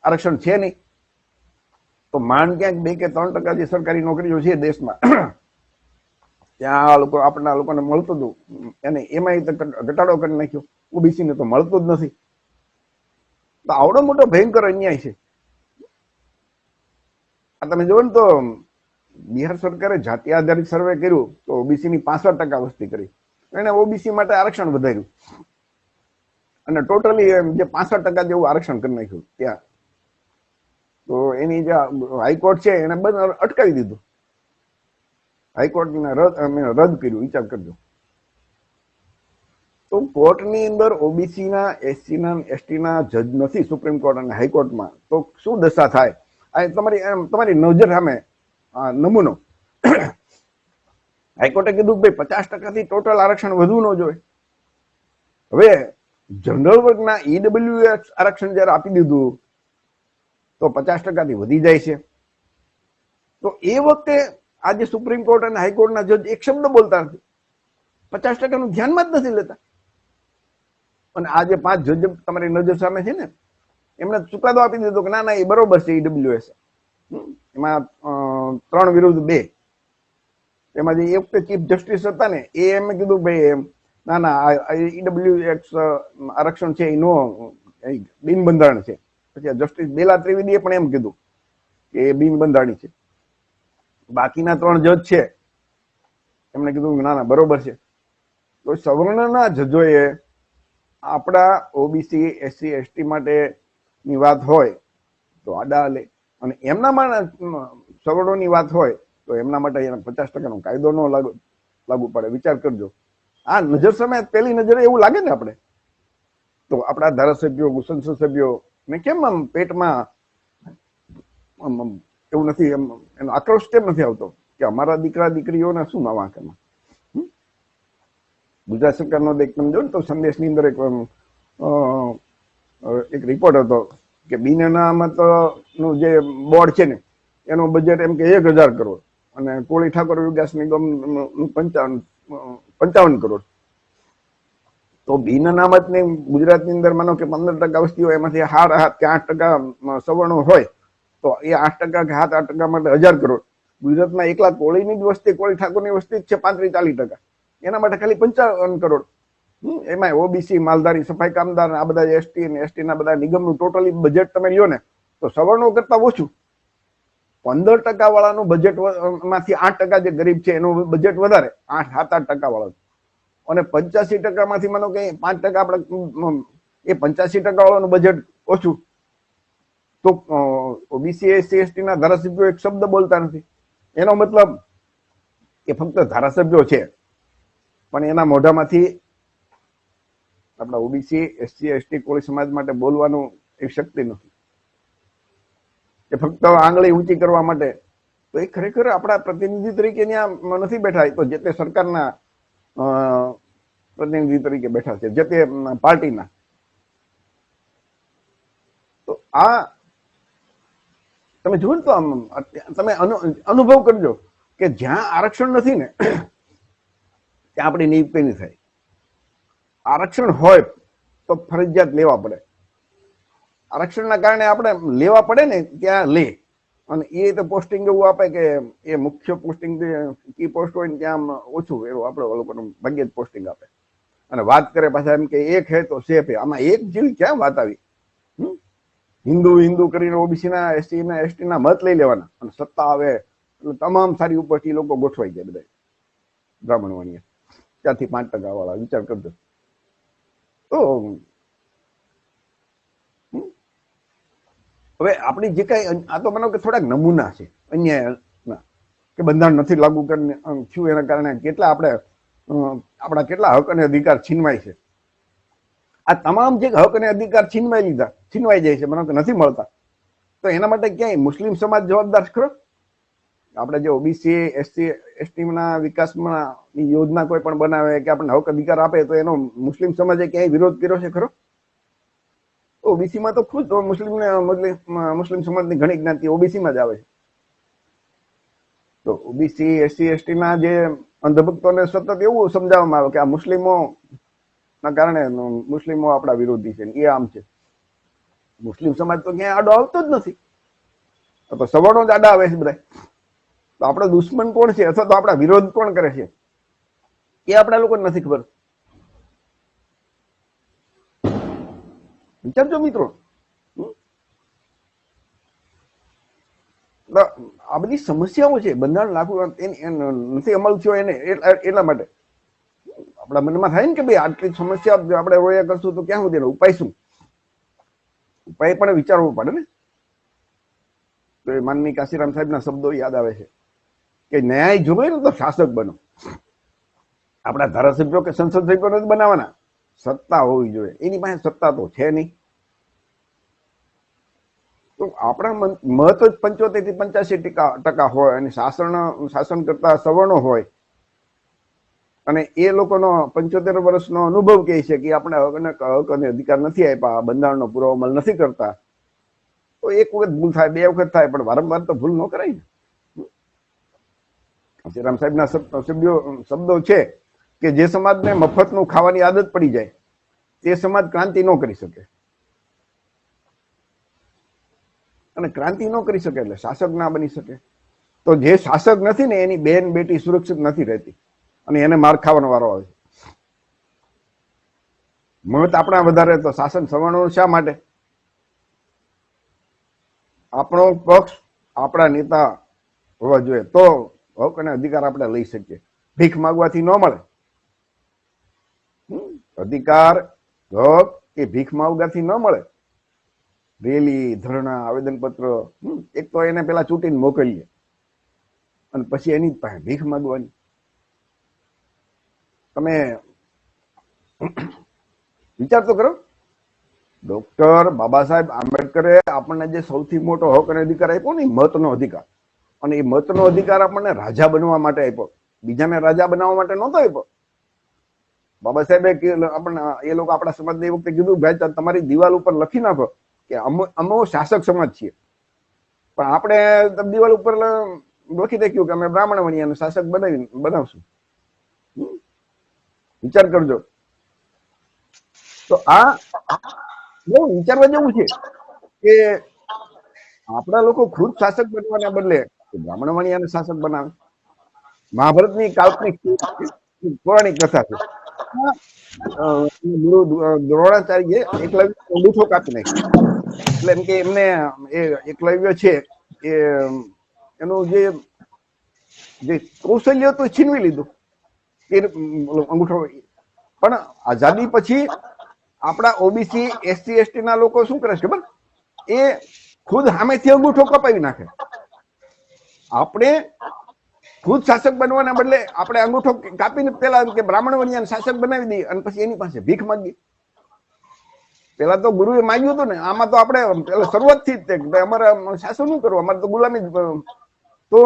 આરક્ષણ છે નહીં. તો માંડ ક્યાંક 2 કે 3% જે સરકારી નોકરીઓ છે દેશમાં, ત્યાં લોકો આપણા લોકોને મળતું હતું એને એમાં ઘટાડો કરી નાખ્યો. ઓબીસી ને તો મળતું જ નથી. તો આવડો મોટો ભયંકર અન્યાય છે. આ તમે જુઓ ને તો બિહાર સરકારે જાતિ આધારિત સર્વે કર્યું તો ઓબીસી ની 65% વસ્તી કરી, એને ઓબીસી માટે આરક્ષણ વધાર્યું અને ટોટલી જે 65% જેવું આરક્ષણ કરી નાખ્યું ત્યાં. તો એની જે હાઈકોર્ટ છે એને બંધ અટકાવી દીધું. હાઈકોર્ટને રદ કર્યું. વિચાર કરજો. તો કોર્ટની અંદર ઓબીસી ના, એસસી ના, એસટી ના જજ નથી સુપ્રીમ કોર્ટ અને હાઈકોર્ટમાં, તો શું દશા થાય? આ તમારી નજર સામે નમૂનો. હાઈકોર્ટે કીધું કે ભાઈ 50%થી ટોટલ આરક્ષણ વધવું ન જોઈએ. હવે જનરલ વર્ગના ઈડબ્લ્યુએસ આરક્ષણ જયારે આપી દીધું તો 50%થી વધી જાય છે. તો એ વખતે આજે સુપ્રીમ કોર્ટ અને હાઈકોર્ટના જજ એક શબ્દ બોલતા નથી, 50%નું ધ્યાનમાં જ નથી લેતા. અને આ જે 5 જજ તમારી નજર સામે છે ને, એમને ચુકાદો આપી દીધો કે ના ના એ બરોબર છે ઈડબ્લ્યુએસ. એમાં 3 વિરુદ્ધ 2. એમાં જે એક ચીફ જસ્ટિસ હતા ને એ એમ કીધું ભાઈ એમ ના ના ઈડબ્લ્યુએસ આરક્ષણ છે એ નો બિન બંધારણ છે. પછી જસ્ટિસ બેલા ત્રિવેદીએ પણ એમ કીધું કે એ બિન બંધારણી છે. બાકીના 3 જજ છે એમને કીધું ના ના બરોબર છે. તો સવર્ણના જજોએ આપણા ઓબીસી એસસી એસટી માટે ની વાત હોય તો આડા લે, અને એમના સવર્ણોની વાત હોય તો એમના માટે 50%નો કાયદો ન લાગુ પડે. વિચાર કરજો. આ નજર સામે પેલી નજરે એવું લાગે ને આપણે તો આપણા ધારાસભ્યો, સંસદ સભ્યો ને કેમ આમ પેટમાં એવું નથી, એનો આક્રોશ કેમ નથી આવતો કે અમારા દીકરા દીકરીઓને શું ના વાંક એમાં? ગુજરાત સરકારનો તમે જો ને તો સંદેશની અંદર એક એક રિપોર્ટ હતો કે બિન અનામત નું જે બોર્ડ છે ને એનું બજેટ એમ કે 1000 કરોડ અને કોળી ઠાકોર વિકાસ નિગમ નું 55 કરોડ. તો બિન અનામત ની ગુજરાતની અંદર માનો કે 15% વસ્તી હોય, એમાંથી 7 કે 8% સવર્ણો હોય, તો એ 8% કે 7-8% માટે 1000 કરોડ. ગુજરાતમાં એકલા કોળીની જ વસ્તી, કોળી ઠાકોરની વસ્તી જ છે 35-40%, એના માટે ખાલી 55 કરોડ. એમાં ઓબીસી, માલધારી, સફાઈ કામદાર, આ બધા એસટી અને એસટી ના બધા નિગમનું ટોટલી બજેટ તમે લ્યો ને તો સવર્ણો કરતા ઓછું. 15% વાળાનું બજેટ માંથી 8% જે ગરીબ છે એનું બજેટ વધારે, 7-8% વાળાનું. અને 85% માંથી માનો કે 5% આપણે એ 85% વાળાનું બજેટ ઓછું. તો ઓબીસી, એસસી, એસટી ના ધારાસભ્યો એક શબ્દ બોલતા નથી. એનો મતલબ એ ફક્ત ધારાસભ્યો છે, પણ એના મોઢામાંથી આપણા ઓબીસી, એસસી, એસટી, કોળી સમાજ માટે બોલવાનું એક શક્તિ નથી. એ ફક્ત આંગળી ઊંચી કરવા માટે. તો એ ખરેખર આપણા પ્રતિનિધિ તરીકે ત્યાં નથી બેઠા, તો જે તે સરકારના પ્રતિનિધિ તરીકે બેઠા છે, જે તે પાર્ટીના. તો આ તમે જુઓ ને, તો તમે અનુભવ કરજો કે જ્યાં આરક્ષણ નથી ને ત્યાં આપણી નિયુક્તિ નહીં થાય. આરક્ષણ હોય તો ફરજિયાત લેવા પડે. આરક્ષણના કારણે આપણે લેવા પડે ને ત્યાં લે, અને એ તો પોસ્ટિંગ એવું આપે કે એ મુખ્ય પોસ્ટિંગ કી પોસ્ટ હોય ને ત્યાં ઓછું એવું આપણે લોકોનું ભાગ્યે જ પોસ્ટિંગ આપે. અને વાત કરે પાછા એમ કે એક હે તો સેફ હે. આમાં એક જેવી ક્યાં વાત આવી? હિન્દુ કરીને ઓબીસી ના, એસસી ના, એસટી ના મત લઈ લેવાના, અને સત્તા આવે એટલે તમામ સારી ઉપરથી લોકો ગોઠવાઈ જાય બધા બ્રાહ્મણ વાણીએ, ત્યાંથી 5% વાળા. વિચાર કરજો. તો હવે આપણી જે કઈ આ તો માનો કે થોડાક નમૂના છે અન્યાયના, કે બંધારણ નથી લાગુ કરીને થયું એના કારણે કેટલા આપણા કેટલા હક અને અધિકાર છીનવાય છે. આ તમામ જે હક અને અધિકાર છીનવાઈ જાય છે, મને નથી મળતા, તો એના માટે ક્યાંય મુસ્લિમ સમાજ જવાબદાર ખરો? આપણે જે ઓબીસી, એસસી, એસટી ના વિકાસમાં યોજના કોઈ પણ બનાવે કે આપણને હક અધિકાર આપે, તો એનો મુસ્લિમ સમાજે ક્યાંય વિરોધ કર્યો છે ખરો? ઓબીસીમાં તો ખુદ મુસ્લિમ સમાજની ઘણી જ્ઞાતિ ઓબીસીમાં જ આવે છે. તો ઓબીસી, એસસી, એસટી ના જે અંધભક્તોને સતત એવું સમજાવવામાં આવે કે આ મુસ્લિમો ના કારણે મુસ્લિમો આપણા વિરોધી છે, એ આમ છે. મુસ્લિમ સમાજ તો ક્યાંય આડો આવતો જ નથી, તો સવર્ણો જ આડા આવે છે બધા. તો આપણો દુશ્મન કોણ છે અથવા તો આપણા વિરોધ કોણ કરે છે એ આપણા લોકોને નથી ખબર. વિચારજો મિત્રો. આ બધી સમસ્યાઓ છે, બંધારણ લાગુ નથી અમલ થયો એને એટલા માટે આપણા મનમાં થાય ને કે ભાઈ આટલી સમસ્યા આપણે રોયા કરશું તો ક્યાં સુધી ઉપાય શું? ઉપાય પણ વિચારવો પડે ને. તો એ માનની કાશીરામ સાહેબના શબ્દો યાદ આવે છે કે ન્યાય જોવે ને તો શાસક બનો. આપણા ધારાસભ્યો કે સંસદ સભ્યો નથી બનાવવાના, સત્તા હોવી જોઈએ. એની પાસે સત્તા તો છે નહીં. તો આપણા મત જ 75 થી 85% હોય, અને શાસન કરતા સવર્ણો હોય, અને એ લોકોનો 75 વર્ષનો અનુભવ કહે છે કે આપણે હક અને અધિકાર નથી આપ્યા, બંધારણનો પૂરો અમલ નથી કરતા. તો એક વખત ભૂલ થાય, 2 વખત થાય, પણ વારંવાર તો ભૂલ ન કરાય ને. શ્રીરામ સાહેબના શબ્દો છે કે જે સમાજને મફતનું ખાવાની આદત પડી જાય તે સમાજ ક્રાંતિ ન કરી શકે, અને ક્રાંતિ ન કરી શકે એટલે શાસક ના બની શકે. તો જે શાસક નથી ને એની બેન બેટી સુરક્ષિત નથી રહેતી, અને એને માર ખાવાનો વારો આવે છે. મત આપણા વધારે તો શાસન સવર્ણો શા માટે? આપણો પક્ષ, આપણા નેતા હોવા જોઈએ, તો હક અને અધિકાર આપણે લઈ શકીએ. ભીખ માંગવાથી ન મળે. અધિકાર, હક એ ભીખ માંગવાથી ન મળે. રેલી, ધરણા, આવેદનપત્ર, એક તો એને પેલા ચૂંટીને મોકલીએ, અને પછી એની પાસે ભીખ માંગવાની. તમે વિચાર તો કરો. ડોક્ટર બાબા સાહેબ આંબેડકરે આપણને જે સૌથી મોટો હક અને અધિકાર આપ્યો ને, મતનો અધિકાર. અને એ મતનો અધિકાર આપણને રાજા બનવા માટે આપ્યો, બીજાને રાજા બનાવવા માટે નહોતો આપ્યો. બાબા સાહેબે આપણને એ લોકો આપણા સમાજને એ વખતે કીધું ભાઈ તમારી દિવાલ ઉપર લખી નાખો કે અમે શાસક સમાજ છીએ, પણ આપણે દિવાલ ઉપર લખી નાખ્યું કે અમે બ્રાહ્મણ વણિયાને શાસક બનાવશું. વિચાર કરજો. તો આ બહુ વિચારવા જેવું છે કે આપણા લોકો ખુદ શાસક બનવાના બદલે બ્રાહ્મણ વણિયાને શાસક બનાવે. મહાભારતની કાલ્પનિક પૌરાણિક કથા છે. દ્રોણાચાર્ય એકલવ્ય અંગૂઠો કાપી નાખ્યો. એટલે એમ કે એમને એ એકલવ્ય છે એ એનું જે કૌશલ્ય હતું છીનવી લીધું અંગૂઠો. પણ આઝાદી પછી આપણા ઓબીસી એસસી એસટી ના લોકો શું કરે છે ખબર? એ ખુદ સામેથી અંગૂઠો કપાવી નાખે. આપણે ખુદ શાસક બનવાના બદલે આપણે અંગૂઠો કાપીને પેલા કે બ્રાહ્મણ વણિયાને શાસક બનાવી દઈએ અને પછી એની પાસે ભીખ માંગીએ. પેલા તો ગુરુએ માંગ્યું હતું ને, આમાં તો આપણે પેલા શરૂઆતથી જ તે અમારે શાસન શું કરવું, અમારે તો ગુલામી જ. તો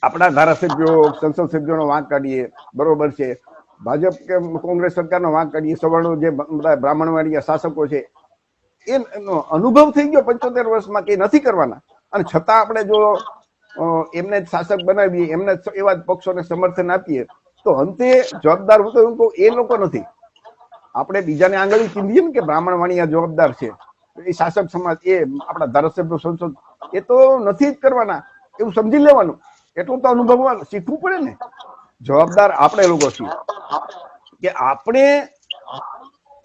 આપણા ધારાસભ્યો સંસદ સભ્યોનો વાંક કાઢીએ, બરોબર છે. ભાજપ કે કોંગ્રેસ સરકારનો વાંક કાઢીએ, સવર્ણો જે બધા બ્રાહ્મણવાળી શાસકો છે એનો અનુભવ થઈ ગયો 75 વર્ષમાં કે નથી કરવાના, અને છતાં આપણે જો એમને જ શાસક બનાવીએ, એમને એવા જ પક્ષોને સમર્થન આપીએ, તો અંતે જવાબદાર હું તો એવું કહું એ લોકો નથી. આપણે બીજાને આંગળી ચીંધીએ ને કે બ્રાહ્મણ વાણિયા જવાબદાર છે, એ શાસક સમાજ, એ આપણા ધારાસભ્યો સંસદ એ તો નથી જ કરવાના એવું સમજી લેવાનું. એટલું તો અનુભવવાનું શીખવું પડે ને. જવાબદાર આપણે લોકો છીએ કે આપણે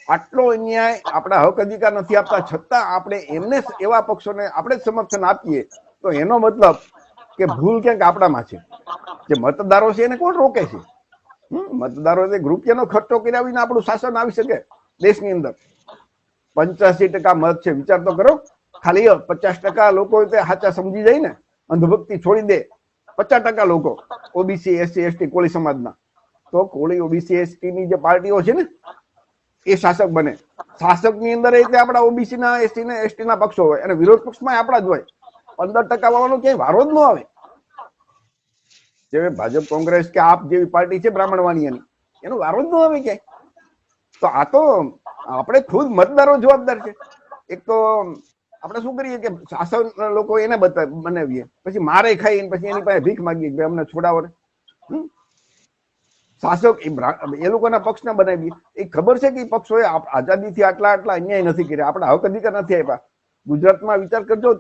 આટલો અન્યાય, આપણા હક અધિકાર નથી આપતા, છતાં આપણે એમને એવા પક્ષોને આપણે જ સમર્થન આપીએ, તો એનો મતલબ કે ભૂલ ક્યાંક આપણામાં છે. જે મતદારો છે એને કોણ રોકે છે? મતદારો રૂપિયાનો ખર્ચો કર્યા વિના આપણું શાસન આવી શકે દેશની અંદર? 85% મત છે, વિચાર તો કરો. ખાલી 50% લોકો સાચા સમજી જાય ને, અંધભક્તિ છોડી દે, 50% લોકો ઓબીસી એસસી એસટી કોળી સમાજના, તો કોળી ઓબીસી એસટી ની જે પાર્ટીઓ છે ને એ શાસક બને. શાસક ની અંદર એટલે આપણા ઓબીસી ના એસટી ના એસટી ના પક્ષો હોય, અને વિરોધ પક્ષમાં આપણા જ હોય. 15% વાળાનો ક્યાંય વારો જ ન આવે. જે ભાજપ કોંગ્રેસ કે આપ જેવી પાર્ટી છે બ્રાહ્મણ વાણિયાની, એનો વારો જ ન આવે ક્યાંય. તો આ તો આપણે ખુદ મતદારો જવાબદાર છે. એક તો આપણે શું કરીએ કે શાસન લોકો એને બનાવીએ, પછી મારે ખાઈને પછી એની પાસે ભીખ માંગીએ કે અમને છોડાવો. શાસક એ લોકોના પક્ષને બનાવીએ. એ ખબર છે કે પક્ષોએ આઝાદીથી આટલા અન્યાય નથી કર્યા, આપણા હક અધિકાર નથી આપ્યા. ગુજરાતમાં વિચાર કરજો,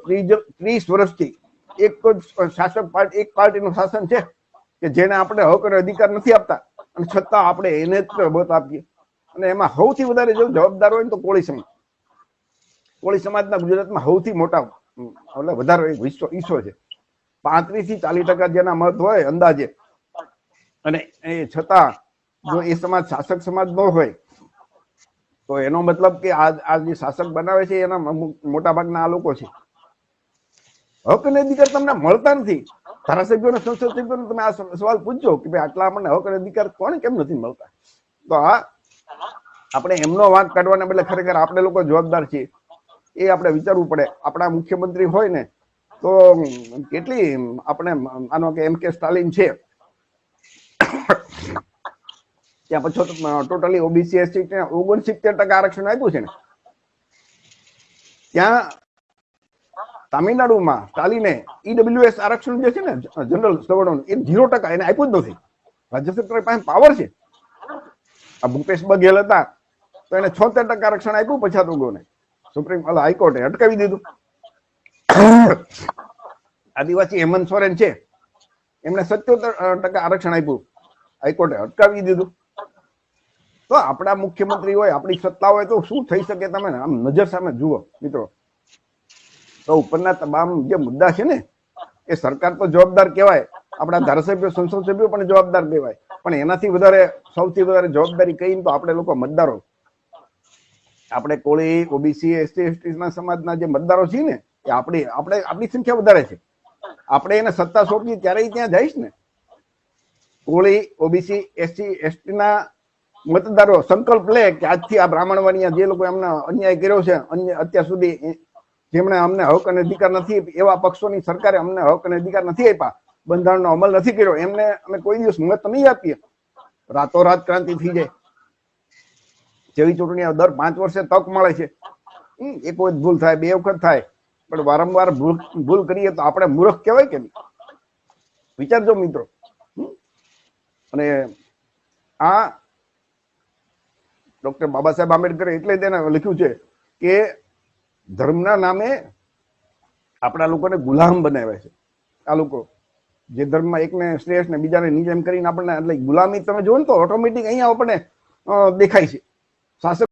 30 વર્ષથી એક શાસક પાર્ટી, એક પાર્ટીનું શાસન છે કે જેને આપણે હક અને અધિકાર નથી આપતા, અને છતાં આપણે એને જ મત આપીએ. અને એમાં સૌથી વધારે જો જવાબદાર હોય ને તો કોળી સમાજ. કોળી સમાજના ગુજરાતમાં સૌથી મોટા એટલે વધારે હિસ્સો છે. 35 થી 40% જેના મત હોય અંદાજે, અને એ છતાં જો એ સમાજ શાસક સમાજ ન હોય, તો એનો મતલબ કે આ જે શાસક બનાવે છે એના મોટા ભાગના આ લોકો છે. હક અને અધિકાર તમને મળતા નથી. ધારાસભ્યોને સંસદ સભ્યોને તમે આ સવાલ પૂછજો કે ભાઈ આટલા આપણને હક અને અધિકાર કોણ કેમ નથી મળતા? તો આ આપણે એમનો વાંક કાઢવાના બદલે ખરેખર આપણે લોકો જવાબદાર છીએ, એ આપણે વિચારવું પડે. આપણા મુખ્યમંત્રી હોય ને તો કેટલી આપણે આનો કે એમ કે સ્ટાલિન છે, ત્યાં પછી ટોટલી ઓબીસી એસસી 69% આરક્ષણ આપ્યું છે ને. ત્યાં તામિલનાડુમાં સ્ટાલિને ઈડબ્લ્યુએસ આરક્ષણ જે છે ને જનરલ સવર્ણોનું, એ 0% એને આપ્યું જ નથી. રાજ્ય સરકાર પાસે પાવર છે. આ ભૂપેશ બઘેલ હતા તો એને 76% આરક્ષણ આપ્યું પછાત વર્ગોને. સુપ્રીમ હાઈકોર્ટે અટકાવી દીધું. આદિવાસી હેમંત સોરેન છે, એમને 77% આરક્ષણ આપ્યું, હાઈકોર્ટે અટકાવી દીધું. તો આપણા મુખ્યમંત્રી હોય, આપણી સત્તા હોય, તો શું થઈ શકે તમે આમ નજર સામે જુઓ મિત્રો. તો ઉપરના તમામ જે મુદ્દા છે ને એ સરકાર તો જવાબદાર કહેવાય, આપણા ધારાસભ્યો સંસદ સભ્યો પણ જવાબદાર કહેવાય, પણ એનાથી વધારે સૌથી વધારે જવાબદારી કહીને તો આપણે લોકો મતદારો, આપણે કોળી ઓબીસી એસટી એસટી ના સમાજના જે મતદારો છીએ ને, એ આપણી સંખ્યા વધારે છે. આપણે એને સત્તા સોંપીએ ત્યારે ત્યાં જઈશ ને. કોળી ઓબીસી એસટી એસટી ના મતદારો સંકલ્પ લે કે આજથી આ બ્રાહ્મણ વાણિયા જે લોકો એમને અન્યાય કર્યો છે, અત્યાર સુધી જેમણે અમને હક અને અધિકાર નથી, એવા પક્ષોની સરકારે અમને હક અને અધિકાર નથી આપ્યા, બંધારણનો અમલ નથી કર્યો, એમને અમે કોઈ દિવસ મત નહીં આપીએ. રાતોરાત ક્રાંતિ થઈ જાય. જેવી ચૂંટણી દર 5 વર્ષે તક મળે છે. એક વખત ભૂલ થાય, 2 વખત થાય, પણ વારંવાર ભૂલ કરીએ તો આપણે મૂર્ખ કહેવાય કે નહીં? વિચારજો મિત્રો. અને આ ડોક્ટર બાબા સાહેબ આંબેડકરે એટલે તેને લખ્યું છે કે ધર્મના નામે આપણા લોકોને ગુલામ બનાવ્યા છે. આ લોકો જે ધર્મમાં એકને શ્રેષ્ઠ ને બીજાને નીચે એમ કરીને આપણને એટલે ગુલામી તમે જોવો ને તો ઓટોમેટિક અહીંયા આપણને દેખાય છે. શાસક